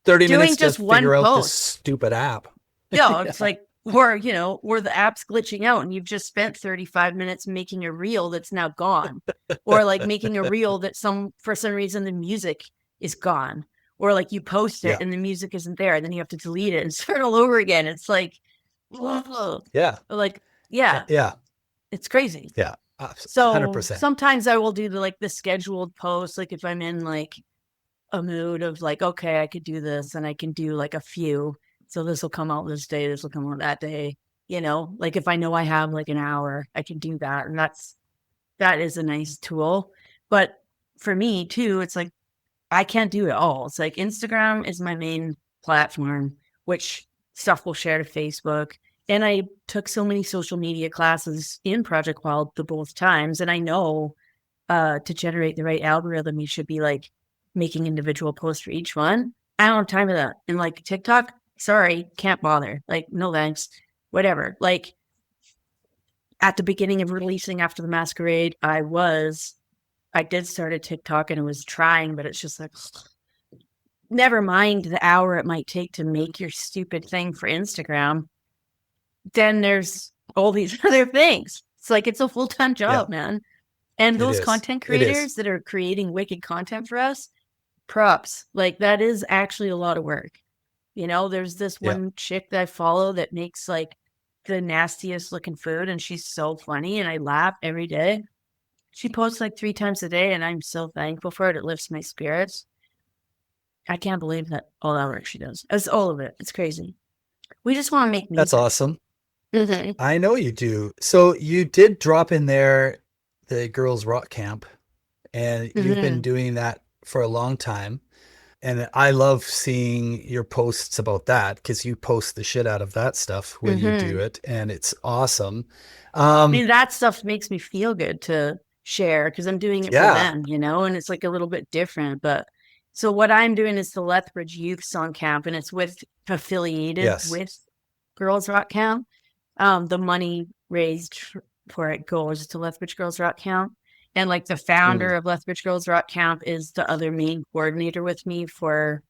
30 minutes just to figure out this stupid app. It's like, or the app's glitching out and you've just spent 35 minutes making a reel that's now gone, or like making a reel that for some reason the music is gone, or like you post it and the music isn't there, and then you have to delete it and start all over again. It's like, whoa. It's crazy. So 100%. sometimes I will do the scheduled post, like if I'm in like a mood of like, okay, I could do this, and I can do like a few. So this will come out this day, this will come out that day. Like if I know I have like an hour, I can do that. And that is a nice tool. But for me too, it's like, I can't do it all. It's like Instagram is my main platform, which stuff will share to Facebook. And I took so many social media classes in Project Wild the both times. And I know to generate the right algorithm, you should be like making individual posts for each one. I don't have time for that. And like TikTok, sorry, can't bother. Like, no thanks, whatever. Like at the beginning of releasing After the Masquerade, I did start a TikTok and it was trying, but it's just like, never mind the hour it might take to make your stupid thing for Instagram. Then there's all these other things. It's like, it's a full-time job, man. And those content creators that are creating wicked content for us, props. Like, that is actually a lot of work. There's this one chick that I follow that makes like the nastiest looking food, and she's so funny and I laugh every day. She posts like 3 times a day and I'm so thankful for it. It lifts my spirits. I can't believe that all that work she does. It's all of it. It's crazy. We just want to make music. That's awesome. I know you do. So you did drop in there the girls rock camp, and you've been doing that for a long time. And I love seeing your posts about that, because you post the shit out of that stuff when you do it, and it's awesome. I mean, that stuff makes me feel good to share because I'm doing it for them, and it's like a little bit different. But so what I'm doing is the Lethbridge Youth Song Camp, and it's affiliated with Girls Rock Camp. The money raised for it goes to Lethbridge Girls Rock Camp. And like the founder of Lethbridge Girls Rock Camp is the other main coordinator with me for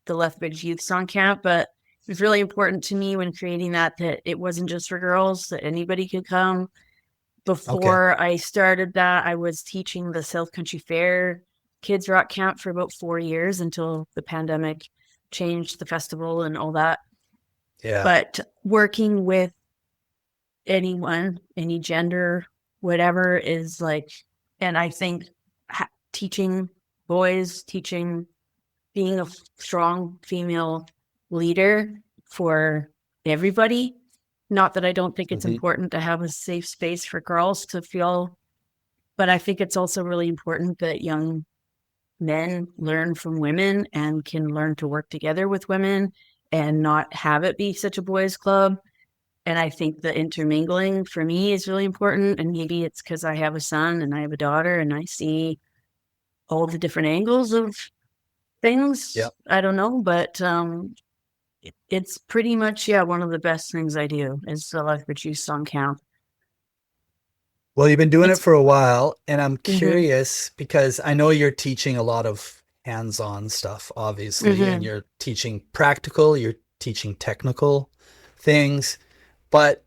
the Lethbridge Youth Song Camp. But it was really important to me when creating that it wasn't just for girls, that anybody could come. Before I started that, I was teaching the South Country Fair Kids Rock Camp for about 4 years until the pandemic changed the festival and all that. But working with anyone, any gender, whatever is like, and I think teaching boys, being a strong female leader for everybody. Not that I don't think it's important to have a safe space for girls to feel, but I think it's also really important that young men learn from women and can learn to work together with women and not have it be such a boys' club. And I think the intermingling for me is really important. And maybe it's because I have a son and I have a daughter and I see all the different angles of things. Yep. I don't know, but it's pretty much, one of the best things I do is the Life But You song count. Well, you've been doing it for a while, and I'm curious because I know you're teaching a lot of hands-on stuff, obviously, and you're teaching practical, you're teaching technical things, but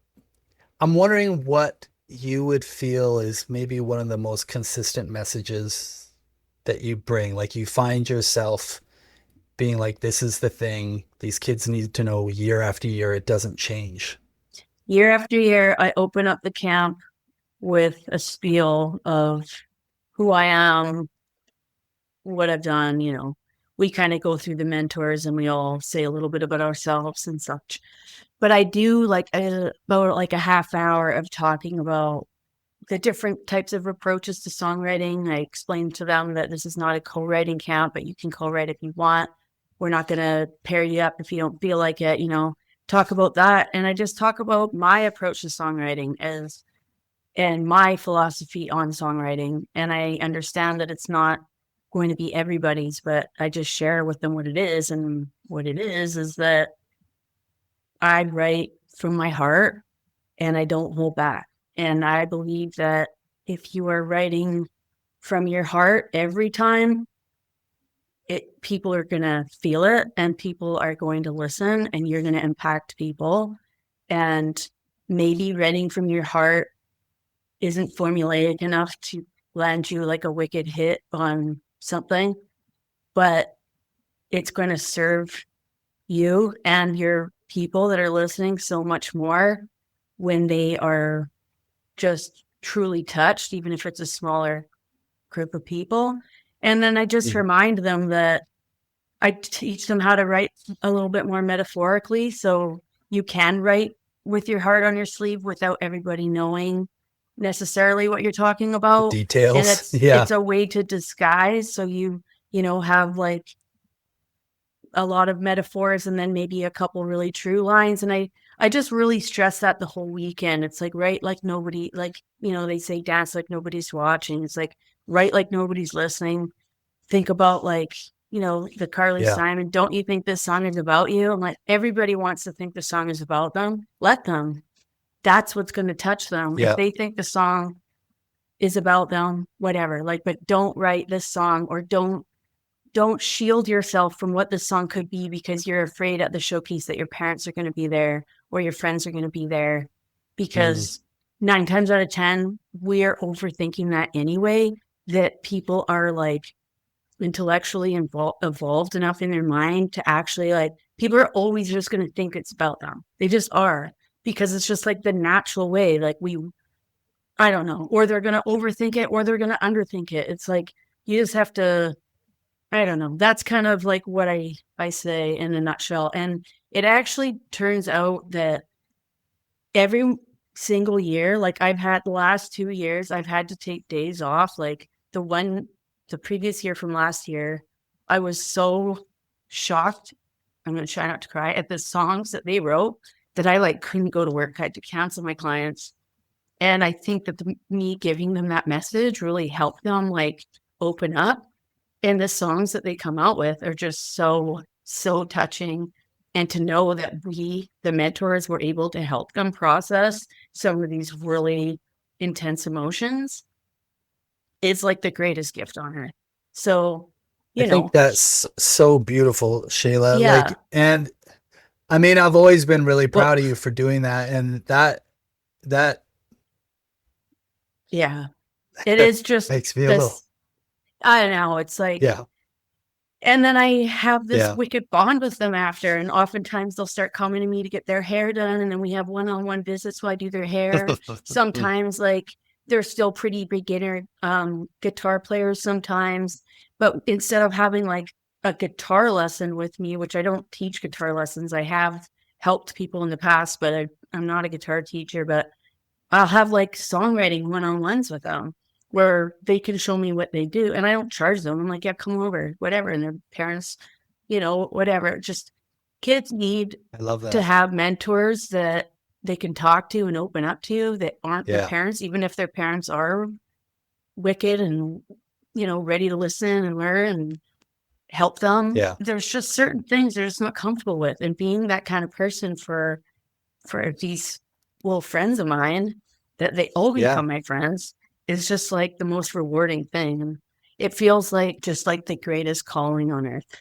I'm wondering what you would feel is maybe one of the most consistent messages that you bring. Like you find yourself being like, this is the thing these kids need to know year after year. It doesn't change. Year after year, I open up the camp with a spiel of who I am, what I've done. We kind of go through the mentors and we all say a little bit about ourselves and such. But I do about a half hour of talking about the different types of approaches to songwriting. I explain to them that this is not a co-writing camp, but you can co-write if you want. We're not going to pair you up if you don't feel like it, talk about that. And I just talk about my approach to songwriting and my philosophy on songwriting. And I understand that it's not going to be everybody's, but I just share with them what it is. And what it is that I write from my heart and I don't hold back. And I believe that if you are writing from your heart every time, people are going to feel it and people are going to listen and you're going to impact people. And maybe writing from your heart isn't formulaic enough to land you like a wicked hit on something, but it's going to serve you and your people that are listening so much more when they are just truly touched, even if it's a smaller group of people. And then I just remind them that I teach them how to write a little bit more metaphorically. So you can write with your heart on your sleeve without everybody knowing necessarily what you're talking about. Details. And it's a way to disguise. So you have like a lot of metaphors and then maybe a couple really true lines. And I just really stress that the whole weekend. It's like, write like nobody, like, they say dance like nobody's watching. It's like, write like nobody's listening. Think about like, the Carly Simon, don't you think this song is about you? I'm like, everybody wants to think the song is about them. Let them. That's what's going to touch them. Yeah. If they think the song is about them, whatever, but don't write this song or don't shield yourself from what this song could be because you're afraid at the showcase that your parents are going to be there or your friends are going to be there, because 9 times out of 10, we're overthinking that anyway, that people are like intellectually evolved enough in their mind to actually people are always just going to think it's about them. They just are, because it's just like the natural way. I don't know, or they're going to overthink it or they're going to underthink it. It's like, you just have to, I don't know. That's kind of like what I say in a nutshell. And it actually turns out that every single year, I've had the last 2 years, I've had to take days off. The previous year from last year, I was so shocked. I'm going to try not to cry at the songs that they wrote that I couldn't go to work. I had to cancel my clients. And I think that me giving them that message really helped them open up. And the songs that they come out with are just so, so touching. And to know that we, the mentors, were able to help them process some of these really intense emotions is the greatest gift on earth. So, I think that's so beautiful, Shaela. Yeah. And I mean, I've always been really proud of you for doing that. And that yeah, it is just makes me a little, I don't know. It's And then I have this Yeah. wicked bond with them after. And oftentimes they'll start coming to me to get their hair done. And then we have one-on-one visits while I do their hair. Sometimes like they're still pretty beginner guitar players sometimes. But instead of having like a guitar lesson with me, which I don't teach guitar lessons, I have helped people in the past, but I'm not a guitar teacher, but I'll have like songwriting one-on-ones with them where they can show me what they do. And I don't charge them. I'm like, yeah, come over, whatever. And their parents, whatever. Just kids need I love to that. have mentors that they can talk to and open up to that aren't their Yeah. parents, even if their parents are wicked and, ready to listen and learn and help them. Yeah. There's just certain things they're just not comfortable with. And being that kind of person for these friends of mine that they all become my friends is just like the most rewarding thing. And it feels like just like the greatest calling on earth,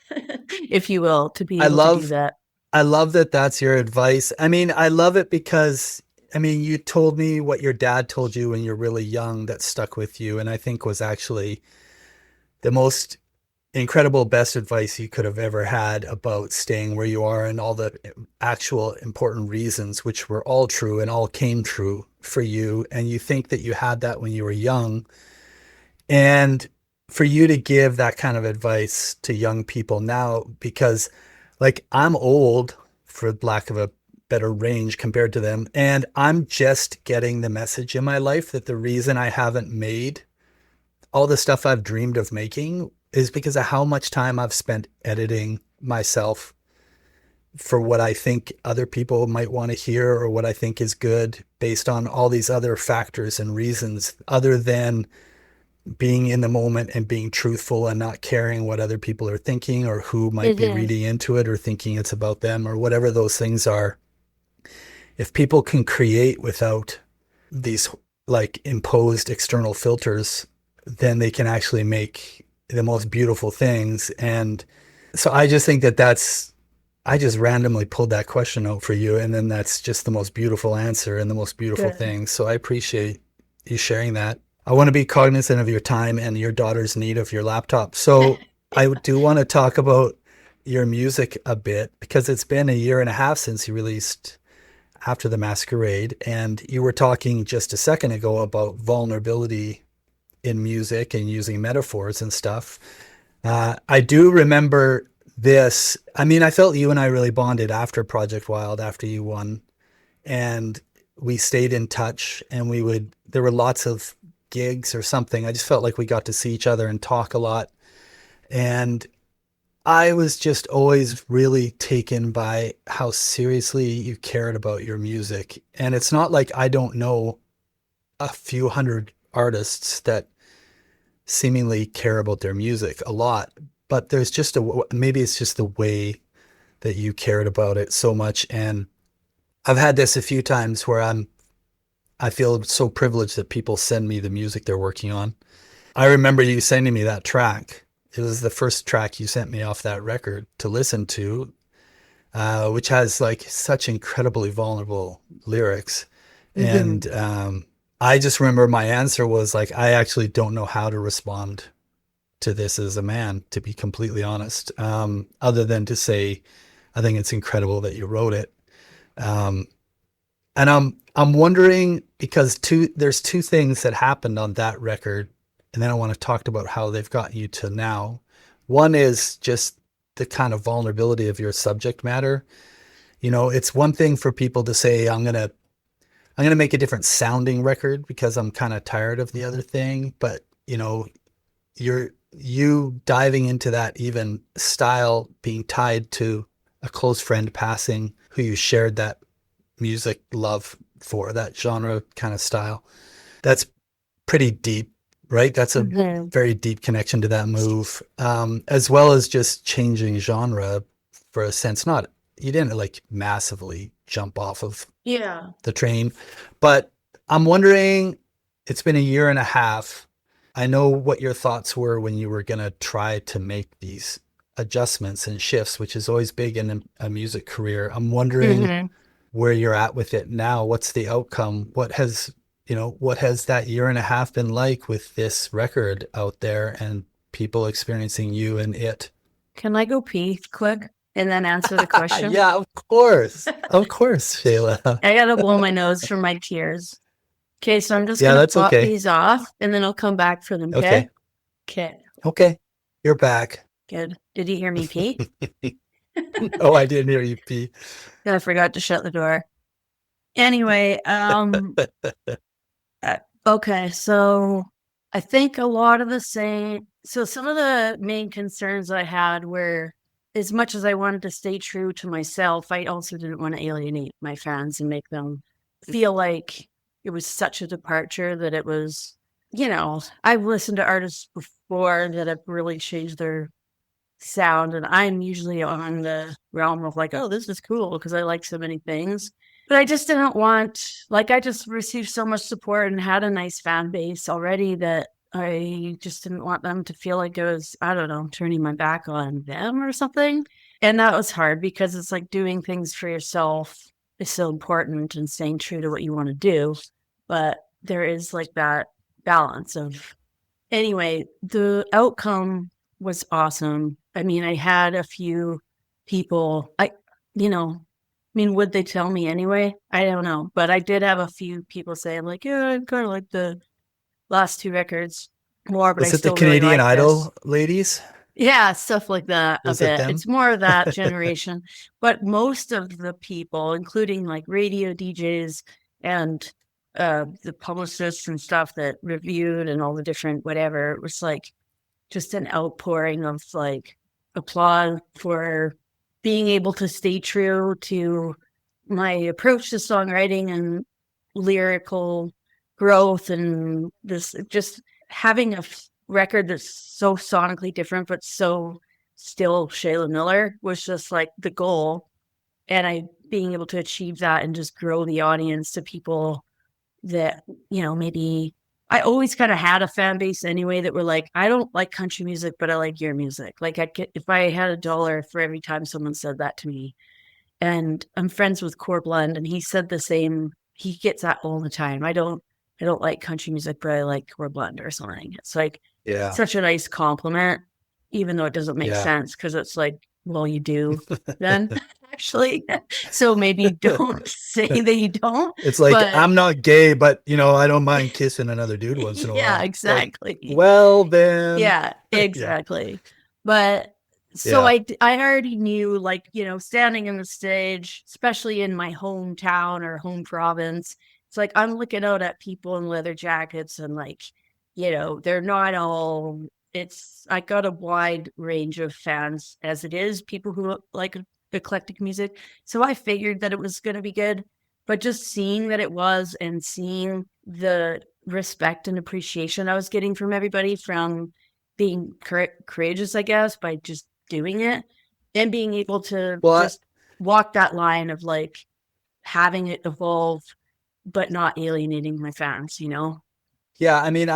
if you will, to be able to do that. I love that that's your advice. I mean, I love it because, I mean, you told me what your dad told you when you're really young that stuck with you, and I think was actually the most incredible, best advice you could have ever had about staying where you are and all the actual important reasons, which were all true and all came true for you. And you think that you had that when you were young. And for you to give that kind of advice to young people now, because like I'm old, for lack of a better range compared to them, and I'm just getting the message in my life that the reason I haven't made all the stuff I've dreamed of making is because of how much time I've spent editing myself for what I think other people might want to hear or what I think is good based on all these other factors and reasons other than being in the moment and being truthful and not caring what other people are thinking or who might be reading into it or thinking it's about them or whatever those things are. If people can create without these like imposed external filters, then they can actually make the most beautiful things. And so I just think I just randomly pulled that question out for you. And then that's just the most beautiful answer and the most beautiful thing. So I appreciate you sharing that. I want to be cognizant of your time and your daughter's need of your laptop. So I do want to talk about your music a bit because it's been a year and a half since you released After the Masquerade. And you were talking just a second ago about vulnerability in music and using metaphors and stuff. I do remember this. I mean, I felt you and I really bonded after Project Wild, after you won. And we stayed in touch and there were lots of gigs or something. I just felt like we got to see each other and talk a lot. And I was just always really taken by how seriously you cared about your music. And it's not like I don't know a few hundred artists that seemingly care about their music a lot, but there's just maybe it's just the way that you cared about it so much. And I've had this a few times where I feel so privileged that people send me the music they're working on. I remember you sending me that track. It was the first track you sent me off that record to listen to, which has like such incredibly vulnerable lyrics. And I just remember my answer was like, I actually don't know how to respond to this as a man, to be completely honest, other than to say, I think it's incredible that you wrote it. And I'm wondering because there's two things that happened on that record, and then I want to talk about how they've gotten you to now. One is just the kind of vulnerability of your subject matter. You know, it's one thing for people to say, I'm gonna make a different sounding record because I'm kind of tired of the other thing. But, you know, you diving into that even style being tied to a close friend passing who you shared that music love for, that genre kind of style. That's pretty deep, right? That's a very deep connection to that move, as well as just changing genre for a sense. You didn't like massively jump off of the train, but I'm wondering, it's been a year and a half. I know what your thoughts were when you were going to try to make these adjustments and shifts, which is always big in a music career. I'm wondering where you're at with it now. What's the outcome? What has that year and a half been like with this record out there and people experiencing you and it? Can I go pee quick and then answer the question? Yeah, of course. Of course, Shaela. I gotta blow my nose from my tears. Okay, so I'm just Yeah, gonna that's pop okay. these off and then I'll come back for them, okay? Okay. Okay, Okay. You're back. good. Did you hear me pee? Oh, I didn't hear you pee. I forgot to shut the door. Anyway, okay, so I think a lot of the same. So some of the main concerns I had were, as much as I wanted to stay true to myself, I also didn't want to alienate my fans and make them feel like it was such a departure that it was, I've listened to artists before that have really changed their sound, and I'm usually on the realm of like, oh, this is cool because I like so many things. But I just didn't want, like, I just received so much support and had a nice fan base already that I just didn't want them to feel like it was, I don't know, turning my back on them or something. And that was hard because it's like doing things for yourself is so important and staying true to what you want to do. But there is like that balance of, anyway, the outcome was awesome. I mean, I had a few people, would they tell me anyway? I don't know. But I did have a few people say, I'm like, yeah, I kind of like the last two records more, but I Was it the still really Canadian like Idol this. ladies? Yeah, stuff like that a Was it bit. them? It's more of that generation. But most of the people, including like radio DJs and the publicists and stuff that reviewed and all the different whatever, it was like just an outpouring of like applause for being able to stay true to my approach to songwriting and lyrical growth, and this just having a record that's so sonically different but so still Shaela Miller was just like the goal. And I being able to achieve that and just grow the audience to people that, maybe I always kind of had a fan base anyway that were like, I don't like country music, but I like your music. Like I'd get, if I had $1 for every time someone said that to me. And I'm friends with Core Blend, and he said the same. He gets that all the time. I don't like country music, but I like Core Blend or something. It's like Yeah. such a nice compliment, even though it doesn't make Yeah. sense because it's like, well, you do then actually. So maybe don't say that you don't. It's like, but I'm not gay, but I don't mind kissing another dude once in a while. yeah, Like, exactly. well, then. Yeah, Yeah. exactly. But so Yeah. I already knew, like, standing in the stage, especially in my hometown or home province, it's like I'm looking out at people in leather jackets and like, they're not all, I got a wide range of fans as it is, people who like eclectic music. So I figured that it was going to be good, but just seeing that it was and seeing the respect and appreciation I was getting from everybody from being courageous, I guess, by just doing it and being able to just walk that line of like having it evolve, but not alienating my fans, Yeah. I mean,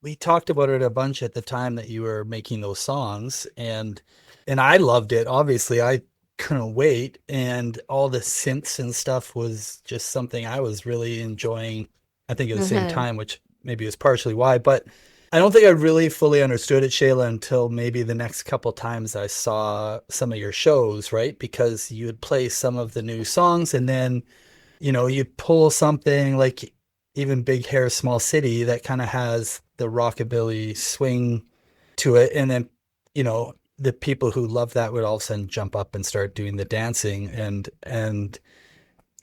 we talked about it a bunch at the time that you were making those songs, and I loved it. Obviously, I couldn't wait. And all the synths and stuff was just something I was really enjoying, I think, at the same time, which maybe is partially why, but I don't think I really fully understood it, Shaela, until maybe the next couple times I saw some of your shows, right? Because you would play some of the new songs, and then, you'd pull something like even Big Hair, Small City that kind of has the rockabilly swing to it. And then, the people who love that would all of a sudden jump up and start doing the dancing. And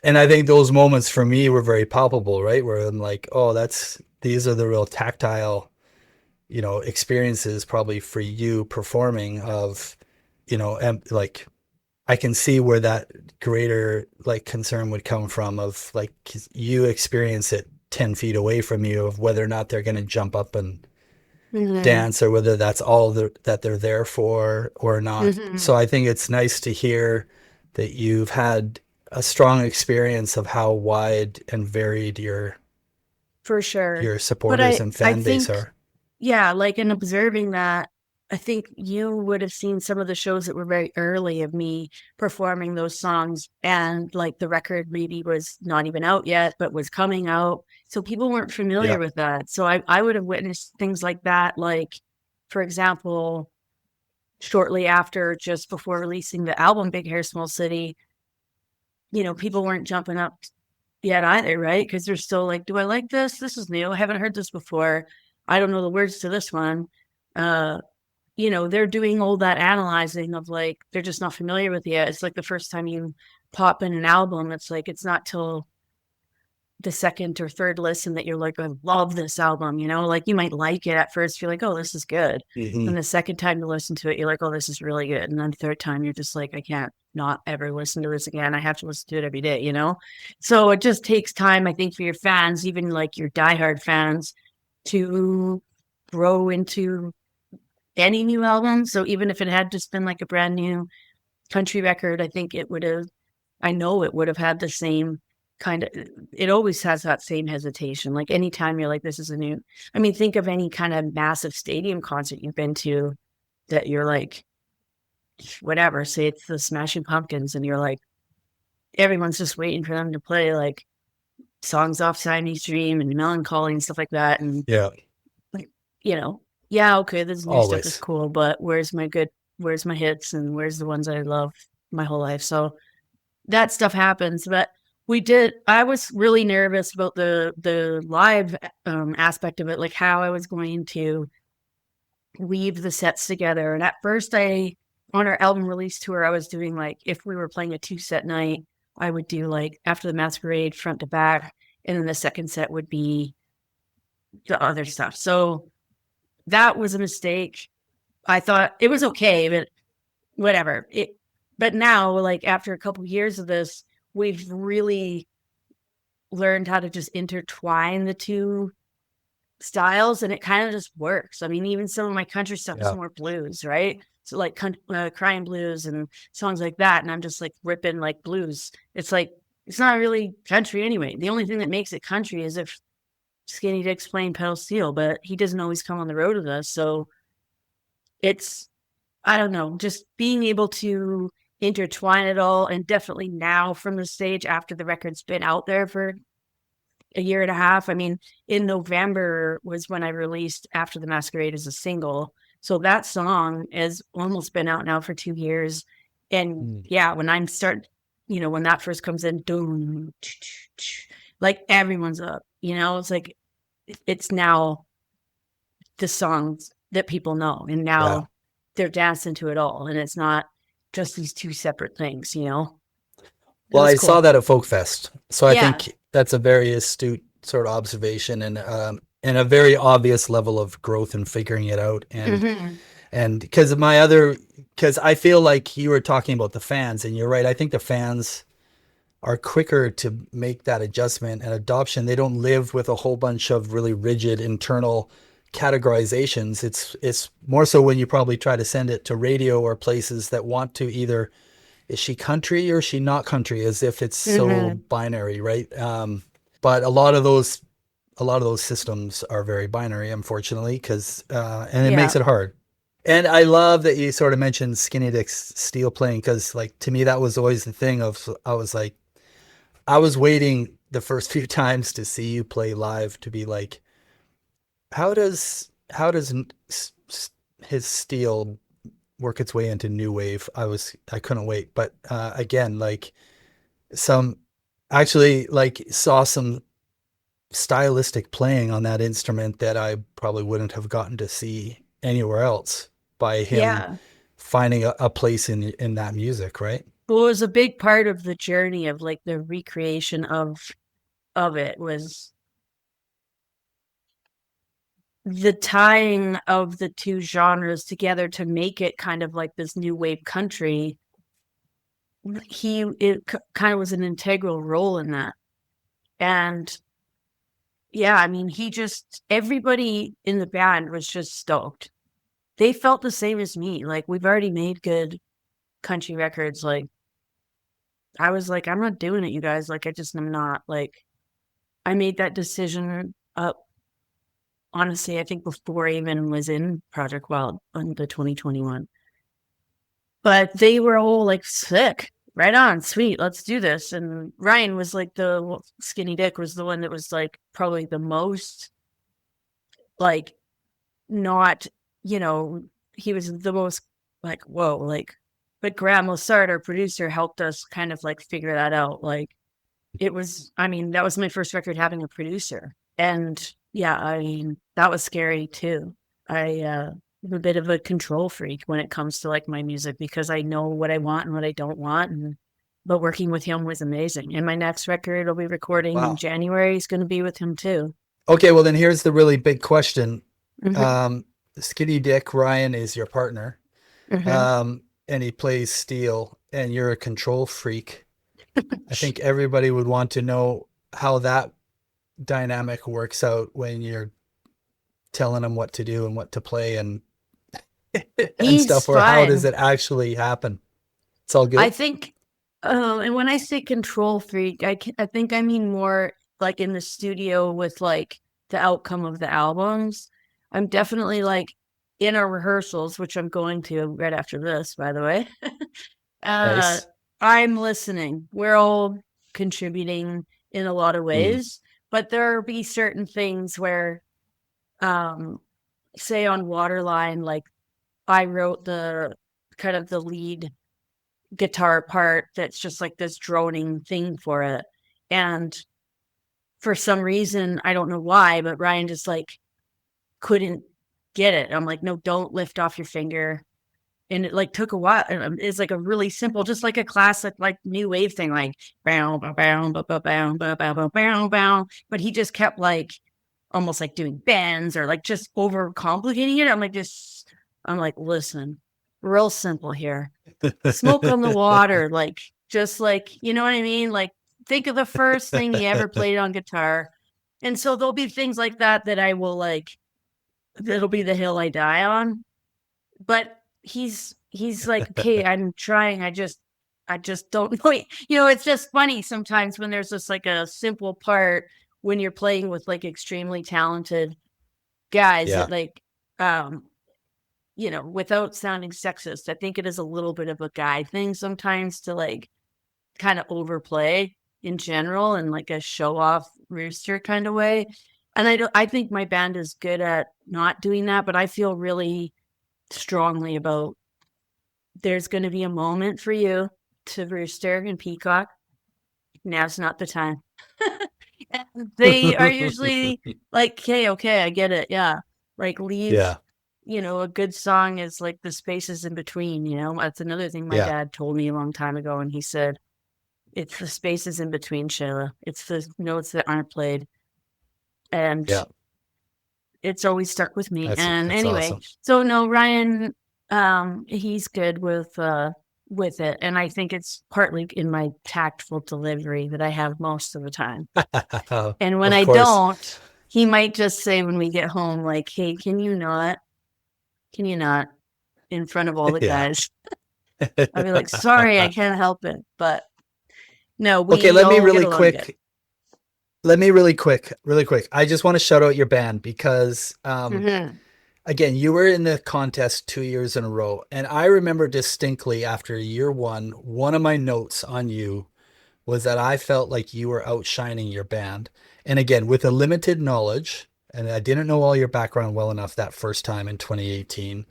I think those moments for me were very palpable, right? Where I'm like, oh, these are the real tactile experiences probably for you performing of, and like, I can see where that greater like concern would come from of like, you experience it 10 feet away from you of whether or not they're going to jump up and dance or whether that's all that they're there for or not. So I think it's nice to hear that you've had a strong experience of how wide and varied your for sure supporters and fan base are. Yeah, like in observing that, I think you would have seen some of the shows that were very early of me performing those songs, and like the record maybe was not even out yet, but was coming out. So people weren't familiar with that. So I would have witnessed things like that. Like, for example, shortly after, just before releasing the album Big Hair Small City, you know, people weren't jumping up yet either, right? Because they're still like, do I like this? This is new. I haven't heard this before. I don't know the words to this one. You know, they're doing all that analyzing of like, they're just not familiar with it yet. It's like the first time you pop in an album, it's like, it's not till the second or third listen that you're like, I love this album, you know, like you might like it at first, you're like, oh, this is good. Mm-hmm. And the second time you listen to it, you're like, oh, this is really good. And then the third time you're just like, I can't not ever listen to this again. I have to listen to it every day, you know? So it just takes time, I think, for your fans, even like your diehard fans, to grow into any new album. So even if it had just been like a brand new country record, I think it would have, I know it would have had the same kind of, it always has that same hesitation. Like anytime you're like, this is a new, I mean, think of any kind of massive stadium concert you've been to that you're like, whatever, say it's the Smashing Pumpkins, and you're like, everyone's just waiting for them to play like songs off Siamese Dream and Melancholy and stuff like that. And Yeah, like, you know, yeah, okay, this new stuff is always. cool, but where's my hits, and where's the ones I love my whole life? So that stuff happens. But I was really nervous about the live aspect of it, like how I was going to weave the sets together. And at first, on our album release tour, I was doing like, if we were playing a 2-set night, I would do like After the Masquerade front to back, and then the second set would be the other stuff. So that was a mistake. I thought it was okay, but whatever. But now, like after a couple years of this, we've really learned how to just intertwine the two styles, and it kind of just works. I mean, even some of my country stuff is more blues, right? So like crying blues and songs like that, and I'm just like ripping like blues. It's like, it's not really country anyway. The only thing that makes it country is if Skinny Dick's playing pedal steel, but he doesn't always come on the road with us. So it's, I don't know, just being able to intertwine it all. And definitely now from the stage, after the record's been out there for a year and a half. I mean, in November was when I released After the Masquerade as a single. So that song has almost been out now for 2 years. And yeah, when I'm when that first comes in, like everyone's up, you know, it's like, it's now the songs that people know, and now they're dancing to it all, and it's not just these two separate things, you know. Well, I saw that at Folk Fest, so I think that's a very astute sort of observation, and a very obvious level of growth in figuring it out. And because I feel like you were talking about the fans, and you're right. I think the fans are quicker to make that adjustment and adoption. They don't live with a whole bunch of really rigid internal categorizations. It's more so when you probably try to send it to radio or places that want to either, is she country or is she not country, as if it's so binary, right? But a lot of those systems are very binary, unfortunately, because and it makes it hard. And I love that you sort of mentioned Skinny Dick's steel playing, because like to me that was always the thing of, I was waiting the first few times to see you play live to be like, how does his steel work its way into new wave? I couldn't wait. But again, like saw some stylistic playing on that instrument that I probably wouldn't have gotten to see anywhere else by him finding a place in that music, right? Well, it was a big part of the journey of like the recreation of it, was the tying of the two genres together to make it kind of like this new wave country. It kind of was an integral role in that. And yeah, I mean, everybody in the band was just stoked. They felt the same as me. Like, we've already made good country records. Like, I was like, I'm not doing it, you guys. Like, I'm not. Like, I made that decision honestly, I think before I even was in Project Wild on the 2021. But they were all like, sick, right on, sweet, let's do this. And Ryan was like, Skinny Dick was the one that was like probably the most like, not, he was the most like, whoa, like, but Graham Lassard, our producer, helped us kind of like figure that out. Like, it was, I mean, that was my first record having a producer. And yeah, I mean, that was scary too. I'm a bit of a control freak when it comes to like my music because I know what I want and what I don't want. And but working with him was amazing. And my next record I'll be recording in January is going to be with him too. Okay, well then here's the really big question. Mm-hmm. Skinny Dick Ryan is your partner, Mm-hmm. and he plays steel, and you're a control freak. I think everybody would want to know how that dynamic works out when you're telling him what to do and what to play and He's stuff, or how does fun. it actually happen? It's all I good. think, and when I say control freak, I think I mean more like in the studio with like the outcome of the albums. I'm definitely like in our rehearsals, which I'm going to right after this, by the way. uh, Nice. I'm listening. We're all contributing in a lot of Mm. ways, but there'll be certain things where, um, say on Waterline, like I wrote the kind of the lead guitar part that's just like this droning thing for it. And for some reason, I don't know why, but Ryan just like couldn't get it. I'm like, no, don't lift off your finger. And it like took a while. It's like a really simple, just like a classic, like new wave thing, like bow, bow, bow, bow, bow, bow, bow, bow, bow, bow, bow. But he just kept like almost like doing bends or like just over complicating it. I'm like, listen, real simple here. Smoke on the water, like just like, you know what I mean? Like think of the first thing he ever played on guitar. And so there'll be things like that that I will like, that'll be the hill I die on. But he's like, okay, I'm trying. I just don't know. You know, it's just funny sometimes when there's just like a simple part when you're playing with like extremely talented guys Yeah. that like um you know, without sounding sexist, I think it is a little bit of a guy thing sometimes to like kind of overplay in general and like a show off rooster kind of way. And I think my band is good at not doing that, but I feel really strongly about there's going to be a moment for you to rooster and peacock. Now's not the time. They are usually like, okay, I get it. Yeah. Like leave, Yeah. you know, a good song is like the spaces in between, you know. That's another thing my Yeah. dad told me a long time ago. And he said, it's the spaces in between, Shaela. It's the notes that aren't played. And Yeah. it's always stuck with me. And That's anyway, awesome. so no, Ryan, he's good with it. And I think it's partly in my tactful delivery that I have most of the time. And when Of I course. don't, he might just say when we get home, like, hey, can you not in front of all the Yeah. guys? I'll be like, sorry, I can't help it. But no, Okay, we all get along good. Let me really quick. I just want to shout out your band because Mm-hmm. again, you were in the contest 2 years in a row. And I remember distinctly after year one of my notes on you was that I felt like you were outshining your band. And again, with a limited knowledge, and I didn't know all your background well enough that first time in 2018,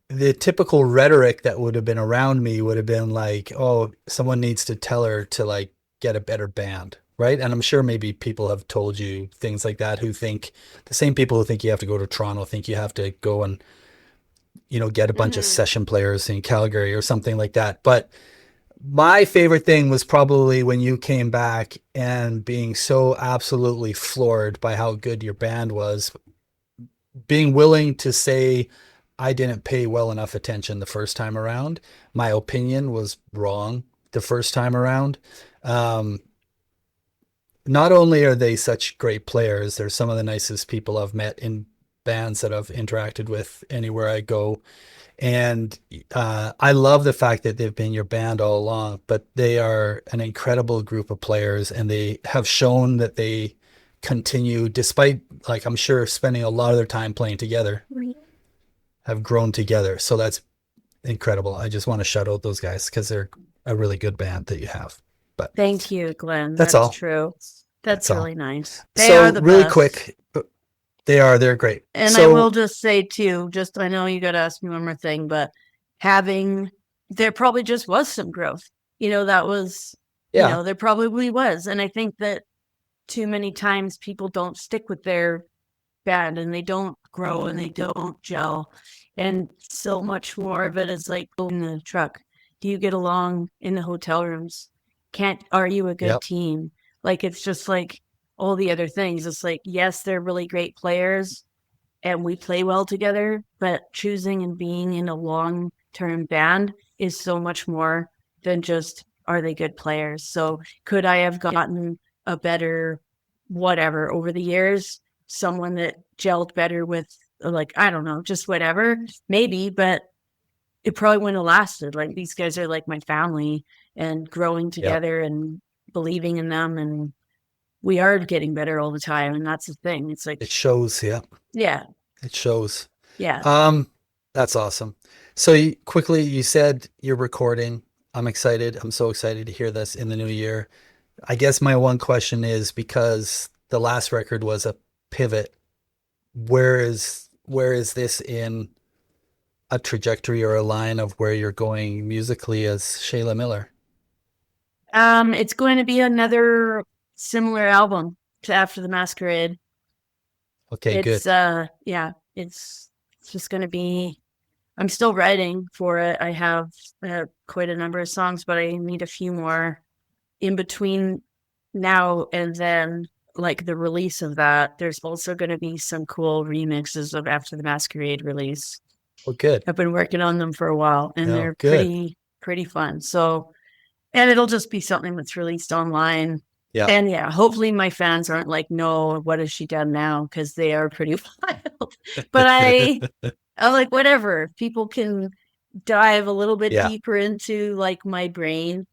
the typical rhetoric that would have been around me would have been like, oh, someone needs to tell her to like get a better band. Right. And I'm sure maybe people have told you things like that who think the same people who think you have to go to Toronto think you have to go and, get a bunch of Mm-hmm. session players in Calgary or something like that. But my favorite thing was probably when you came back and being so absolutely floored by how good your band was, being willing to say, I didn't pay well enough attention the first time around. My opinion was wrong the first time around. Um, Not only are they such great players, they're some of the nicest people I've met in bands that I've interacted with anywhere I go. And I love the fact that they've been your band all along, but they are an incredible group of players and they have shown that they continue, despite, like, I'm sure spending a lot of their time playing together, have grown together. So that's incredible. I just want to shout out those guys because they're a really good band that you have. But Thank you, Glenn. that's That's all. true. That's That's all. really nice. They are So the really best. quick, they're great. And I will So just say too, just I know you got to ask me one more thing, but there probably just was some growth. That was, Yeah. there probably was. And I think that too many times people don't stick with their band and they don't grow and they don't gel. And so much more of it is like in the truck. Do you get along in the hotel rooms? Are you a good Yep. team? Like, it's just like all the other things. It's like, yes, they're really great players and we play well together, but choosing and being in a long-term band is so much more than just, are they good players? So could I have gotten a better whatever over the years? Someone that gelled better with, like, I don't know, just whatever, maybe, but it probably wouldn't have lasted. Like, these guys are like my family, and growing together and believing in them, and we are getting better all the time. And that's the thing. It's like, It shows. Yeah. yeah, It shows. yeah. That's awesome. So you said you're recording. I'm excited. I'm so excited to hear this in the new year. I guess my one question is, because the last record was a pivot, where is this in a trajectory or a line of where you're going musically as Shaela Miller? It's going to be another similar album to After the Masquerade. Okay, It's good. yeah, it's just going to be, I'm still writing for it. I have quite a number of songs, but I need a few more in between now and then, like the release of that. There's also going to be some cool remixes of After the Masquerade release. Oh, good. I've been working on them for a while, and Oh, they're good. pretty fun. So, and it'll just be something that's released online. Yeah. And yeah, hopefully my fans aren't like, no, what has she done now? Because they are pretty wild. But I'm like, whatever. People can dive a little bit deeper into like my brain.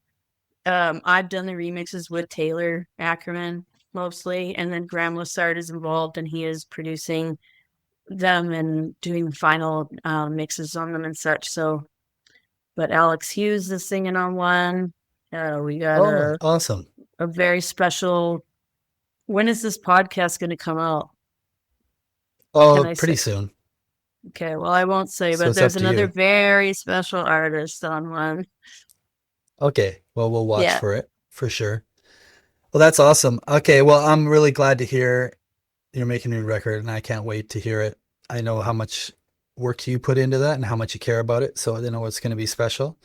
I've done the remixes with Taylor Ackerman mostly, and then Graham Lassard is involved, and he is producing them and doing final mixes on them and such. So, but Alex Hughes is singing on one. We got awesome. a very special. When is this podcast going to come out? Oh, pretty soon. Okay, well, I won't say, So but it's there's up to another you. very special artist on one. Okay, well, we'll watch for it for sure. Well, that's awesome. Okay, well, I'm really glad to hear you're making a new record, and I can't wait to hear it. I know how much work you put into that and how much you care about it, so I know it's going to be special.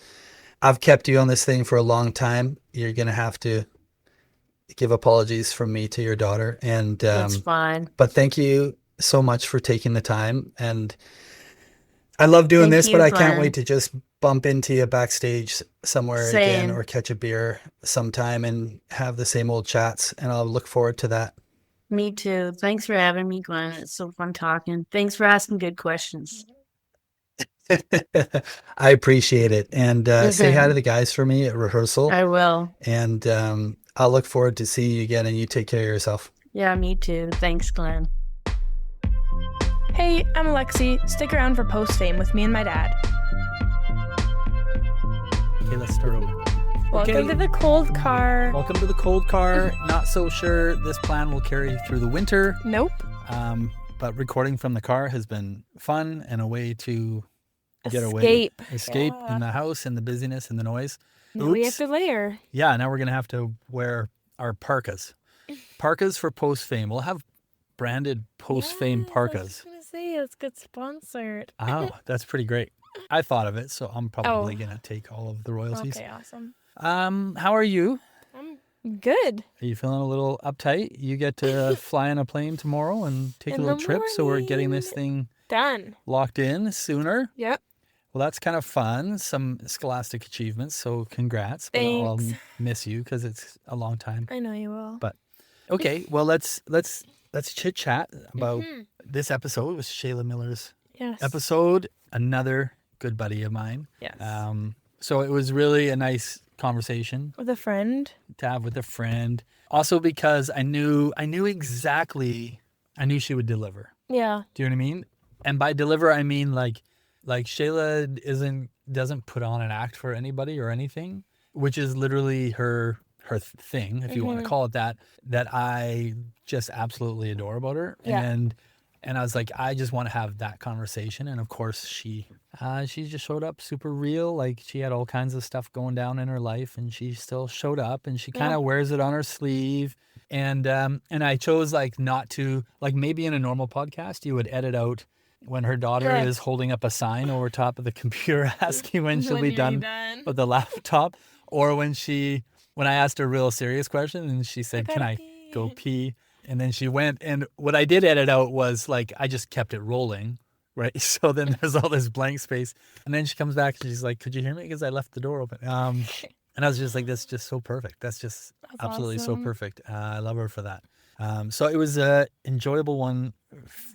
I've kept you on this thing for a long time. You're going to have to give apologies from me to your daughter, and that's fine. But thank you so much for taking the time, and I love doing this, but I can't wait to just bump into you backstage somewhere again, or catch a beer sometime and have the same old chats, and I'll look forward to that. Me too. Thanks for having me, Glenn. It's so fun talking. Thanks for asking good questions. I appreciate it. And say hi to the guys for me at rehearsal. I will. And I'll look forward to seeing you again, and you take care of yourself. Yeah, me too. Thanks, Glenn. Hey, I'm Alexi. Stick around for post-fame with me and my dad. Okay, let's start over. Welcome to the cold car. Welcome to the cold car. Not so sure this plan will carry through the winter. Nope. But recording from the car has been fun and a way to get Escape in the house and the busyness and the noise. Now we have to layer. Yeah, now we're going to have to wear our parkas. Parkas for post-fame. We'll have branded post-fame parkas. I was going to say, let's get sponsored. Oh, that's pretty great. I thought of it, so I'm probably going to take all of the royalties. Okay, awesome. How are you? I'm good. Are you feeling a little uptight? You get to fly on a plane tomorrow and take a little trip, so we're getting this thing done, locked in sooner. Yep. Well, that's kind of fun. Some scholastic achievements, so congrats. Thanks. But I'll miss you because it's a long time. I know you will. But okay, well let's chit chat about this episode with Shaela Miller's episode. Another good buddy of mine. Yes. So it was really a nice conversation with a friend to have with a friend. Also because I knew she would deliver. Yeah. Do you know what I mean? And by deliver, I mean like Shaela doesn't put on an act for anybody or anything, which is literally her thing, if you want to call it that I just absolutely adore about her. Yeah. And And I was like, I just want to have that conversation. And of course, she just showed up super real. Like she had all kinds of stuff going down in her life, and she still showed up, and she kind of wears it on her sleeve. And I chose like not to, like maybe in a normal podcast, you would edit out when her daughter is holding up a sign over top of the computer asking when she'll be done with the laptop, or when I asked her a real serious question and she said, "Can I go pee?" And then she went, and what I did edit out was like, I just kept it rolling, right? So then there's all this blank space. And then she comes back and she's like, "Could you hear me? Because I left the door open." And I was just like, that's just so perfect. That's absolutely awesome. So perfect. I love her for that. So it was a enjoyable one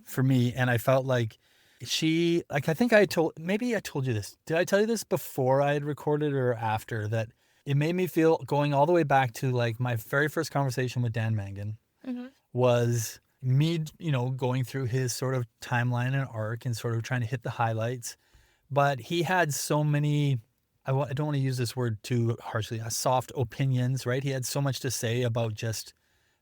for me. And I felt like I think maybe I told you this. Did I tell you this before I had recorded or after, that it made me feel, going all the way back to like my very first conversation with Dan Mangan, was me, going through his sort of timeline and arc and sort of trying to hit the highlights. But he had so many, I don't want to use this word too harshly, soft opinions, right? He had so much to say about just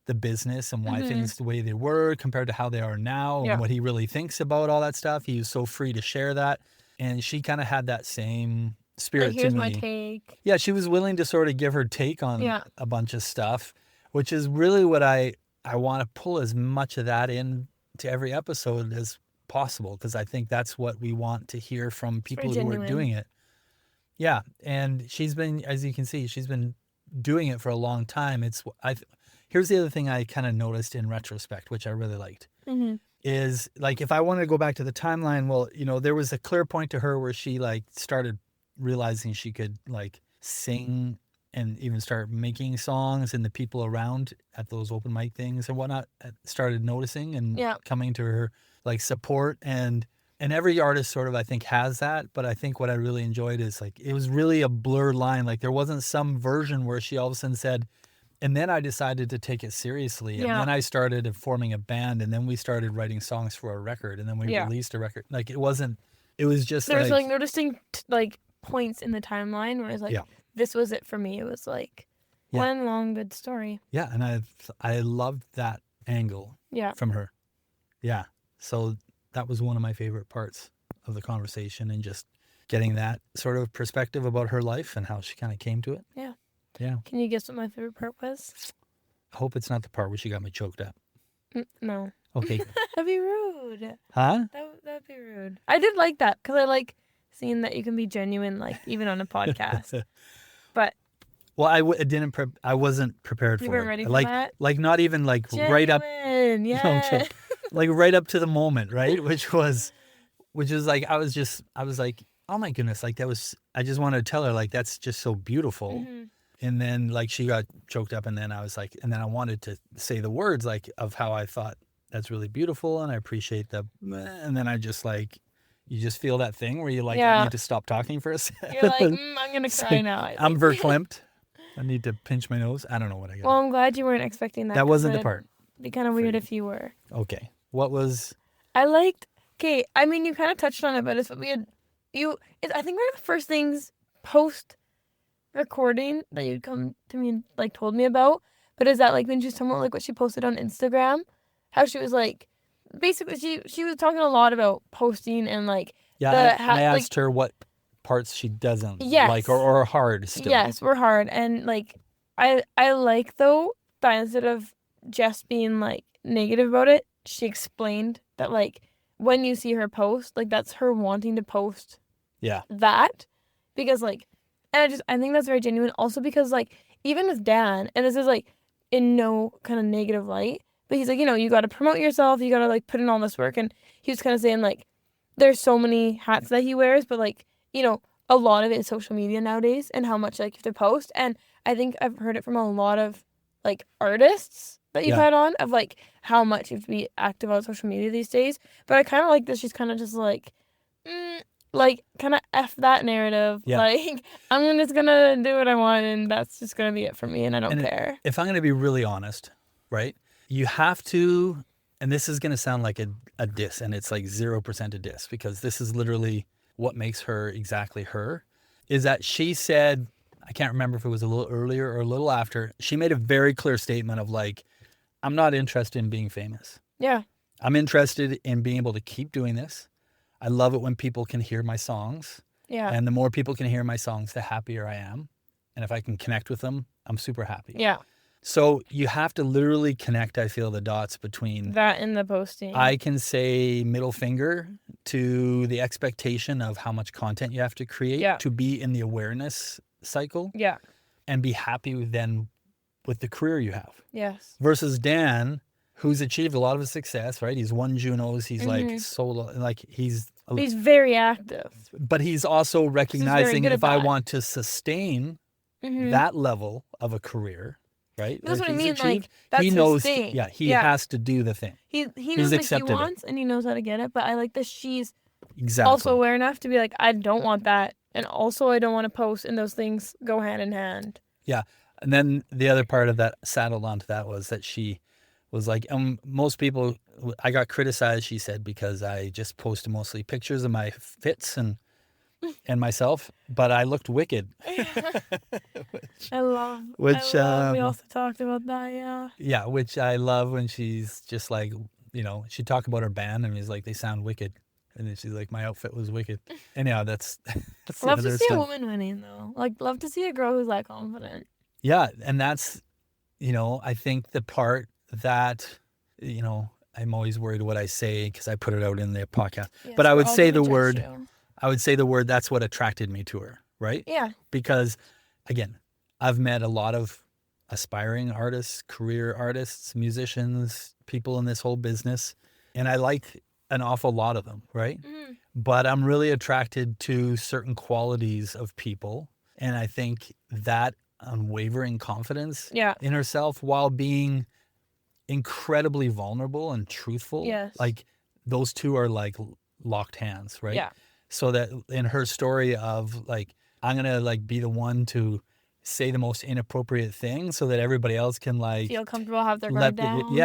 the business and why things the way they were compared to how they are now, and what he really thinks about all that stuff. He was so free to share that. And she kind of had that same spirit to me. Here's my take. Yeah, she was willing to sort of give her take on a bunch of stuff, which is really what I want to pull as much of that in to every episode as possible, because I think that's what we want to hear from people who are doing it. Yeah, and she's been, as you can see, she's been doing it for a long time. Here's the other thing I kind of noticed in retrospect, which I really liked, is like, if I wanted to go back to the timeline, well, there was a clear point to her where she like started realizing she could like sing and even start making songs, and the people around at those open mic things and whatnot started noticing and coming to her like support. And every artist sort of, I think, has that. But I think what I really enjoyed is like, it was really a blurred line. Like there wasn't some version where she all of a sudden said, and then I decided to take it seriously. And then I started forming a band, and then we started writing songs for a record, and then we released a record. Like it was just there's like noticing like points in the timeline where it's like, this was it for me. It was like one long good story. Yeah, and I loved that angle from her. Yeah. So that was one of my favorite parts of the conversation, and just getting that sort of perspective about her life and how she kind of came to it. Yeah. Yeah. Can you guess what my favorite part was? I hope it's not the part where she got me choked up. No. Okay. That'd be rude. Huh? That'd be rude. I did like that, because I like seeing that you can be genuine, like even on a podcast. But well, I wasn't prepared for it. You weren't ready for that? Like not even like genuine, right up, yeah. like right up to the moment, right? Which was like, I was like, oh my goodness, like I just wanted to tell her like, that's just so beautiful. And then like she got choked up, and then I was like, and then I wanted to say the words like of how I thought that's really beautiful, and I appreciate and then I just like, you just feel that thing where you like need to stop talking for a second. You're like, I'm gonna cry now. I'm verklempt. I need to pinch my nose. I don't know what I got. Well, I'm glad you weren't expecting that. That wasn't the part. It'd be kind of weird if you were. Okay. What was? I liked. Okay, I mean, you kind of touched on it, but it's what we had. I think one of the first things post recording that you'd come to me and like told me about. But is that like when she was talking about like what she posted on Instagram, how she was like, basically she was talking a lot about posting and like I asked her what parts she doesn't like or are hard still. Yes, we're hard. And like I like though that instead of just being like negative about it, she explained that like when you see her post, like that's her wanting to post that, because like, and I think that's very genuine also, because like even with Dan, and this is like in no kind of negative light, but he's like, you got to promote yourself, you got to like put in all this work, and he was kind of saying like there's so many hats that he wears, but like a lot of it is social media nowadays, and how much like you have to post. And I think I've heard it from a lot of like artists that you've had on, of like how much you have to be active on social media these days. But I kind of like that she's kind of just like kind of F that narrative. Like I'm just gonna do what I want, and that's just gonna be it for me, and I don't care. If I'm gonna be really honest, right, you have to, and this is gonna sound like a diss, and it's like 0% a diss, because this is literally what makes her exactly her, is that she said, I can't remember if it was a little earlier or a little after, she made a very clear statement of like, I'm not interested in being famous. Yeah. I'm interested in being able to keep doing this. I love it when people can hear my songs. Yeah. And the more people can hear my songs, the happier I am. And if I can connect with them, I'm super happy. Yeah. So you have to literally connect, I feel, the dots between That and the posting. I can say middle finger to the expectation of how much content you have to create to be in the awareness cycle Yeah. and be happy then with the career you have. Yes. Versus Dan, who's achieved a lot of success, right? He's won Junos. He's like solo, like he's very active. but he's also recognizing good at if I that. want to sustain that level of a career, right? That's that what I he's mean. achieved, Like that's he his knows, thing. he has to do the thing. He knows what he accepted it. wants and he knows how to get it. But I like that she's Exactly. also aware enough to be like, I don't want that, and also I don't want to post, and those things go hand in hand. Yeah. And then the other part of that saddled onto that was that she was like, most people, I got criticized, she said, because I just posted mostly pictures of my fits and myself, but I looked wicked. I love. We also talked about that, yeah. Yeah, which I love when she's just like, she talked about her band and he's like, they sound wicked. And then she's like, my outfit was wicked. Anyhow, that's love the to other see a stuff. woman winning though. Like, love to see a girl who's that confident. Yeah, and that's, I think the part that, I'm always worried what I say because I put it out in the podcast. Yes, but I would we're all say gonna the judge word, you. that's what attracted me to her, right? Yeah. Because, again, I've met a lot of aspiring artists, career artists, musicians, people in this whole business, and I like an awful lot of them, right? But I'm really attracted to certain qualities of people, and I think that unwavering confidence in herself while being incredibly vulnerable and truthful. Yes. Like those two are like locked hands, right? Yeah. So that in her story of like, I'm going to like be the one to say the most inappropriate thing so that everybody else can like feel comfortable, have their guard down.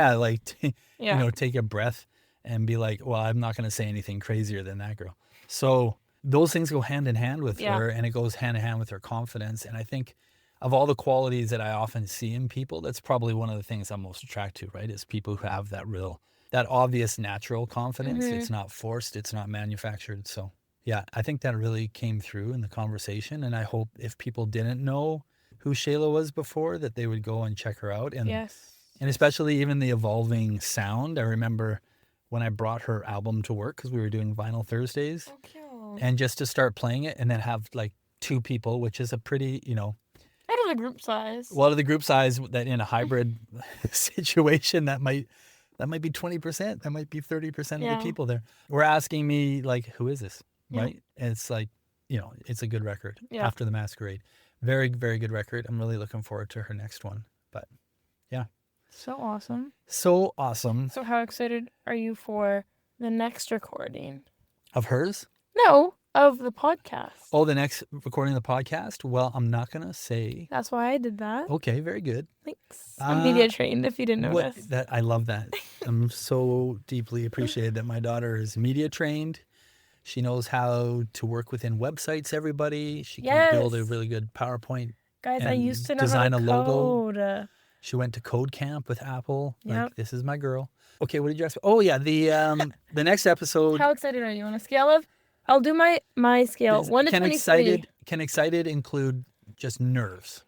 Take a breath and be like, well, I'm not going to say anything crazier than that girl. So those things go hand in hand with her, and it goes hand in hand with her confidence. And I think of all the qualities that I often see in people, that's probably one of the things I'm most attracted to, right? Is people who have that obvious natural confidence. It's not forced, it's not manufactured. So yeah, I think that really came through in the conversation. And I hope if people didn't know who Shaela was before, that they would go and check her out. And and especially even the evolving sound. I remember when I brought her album to work because we were doing Vinyl Thursdays. Oh, cute. And just to start playing it and then have like 2 people, which is a pretty, out of the group size. Well, out of the group size, that in a hybrid situation, that might be 20%. That might be 30% of the people there. Were asking me like, who is this? Right? And it's like, it's a good record. After the Masquerade. Very, very good record. I'm really looking forward to her next one. But yeah. So awesome. So awesome. So how excited are you for the next recording? Of hers? No, of the podcast. Oh, the next recording of the podcast? Well, I'm not going to say. That's why I did that. Okay, very good. Thanks. I'm media trained, if you didn't notice. I love that. I'm so deeply appreciated that my daughter is media trained. She knows how to work within websites, everybody. She can build a really good PowerPoint. Guys, I used to know design how to a logo. code. She went to code camp with Apple. Like, this is my girl. Okay, what did you ask? Oh, yeah, the next episode. How excited are you on a scale of? I'll do my scale. 1 to 23. Can excited include just nerves?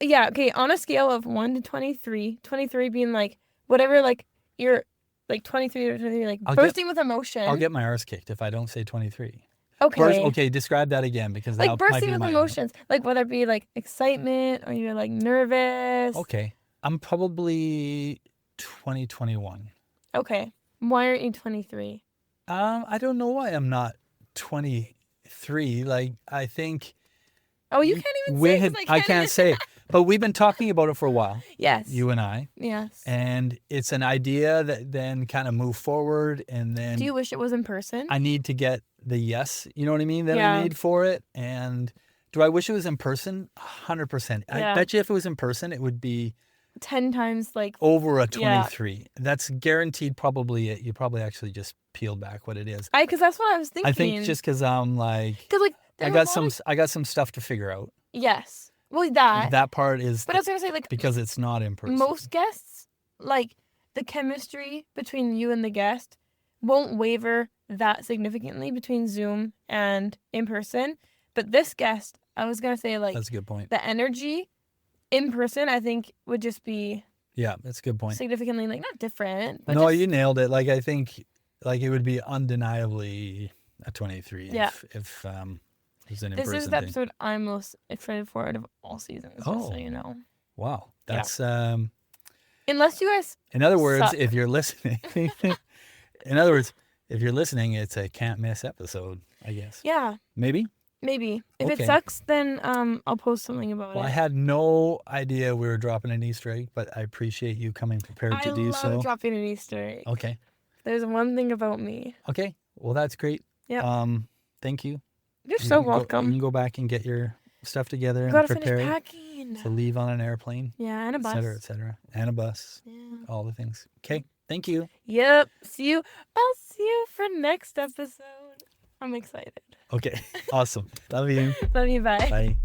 Yeah, okay. On a scale of 1 to 23, 23 being like whatever, like you're like 23 or 23, like bursting with emotion. I'll get my arse kicked if I don't say 23. Okay. Okay, describe that again because like that bursting might be with emotions, like whether it be like excitement or you're like nervous. Okay, I'm probably 2021. Okay, why aren't you 23? I don't know why I'm not 23. Like I think. Oh, you can't even say. I can't say. But we've been talking about it for a while. Yes. You and I. Yes. And it's an idea that then kind of move forward and then. Do you wish it was in person? I need to get the yes, you know what I mean, that I need for it. And do I wish it was in person? 100%. I bet you if it was in person, it would be 10 times like over a 23. Yeah. That's guaranteed probably it. You probably actually just peeled back what it is. Because that's what I was thinking. I think just because I'm like. Because like. I got some stuff to figure out. Yes. Well, that part is. But I was gonna say like because it's not in person. Most guests, like the chemistry between you and the guest won't waver that significantly between Zoom and in person. But this guest, I was going to say, like, That's a good point. the energy in person, I think, would just be Yeah, that's a good point. significantly, like, not different. But No, just, you nailed it. Like, I think, like, it would be undeniably a 23 Yeah. if it was an this in-person is the thing. episode I'm most excited for out of all seasons, just so Oh. you know. Wow. Yeah. That's, Unless you guys, in other words, Suck. if you're listening, in other words, if you're listening, it's a can't miss episode, I guess. yeah, Maybe? maybe. If Okay. it sucks, then I'll post something about Well, it. I had no idea we were dropping an Easter egg, but I appreciate you coming prepared I to do love so. dropping an Easter egg. Okay. There's one thing about me. Okay. Well, that's great. Yep. Thank you. You're You so can go- welcome. you can go back and get your stuff together You and gotta prepare finish packing. to leave on an airplane, Yeah, and a et bus. cetera, et cetera. And a bus. Yeah. All the things. Okay. Thank you. Yep. See you. I'll see you for next episode. I'm excited. Okay. Awesome. Love you. Love you. Bye. Bye.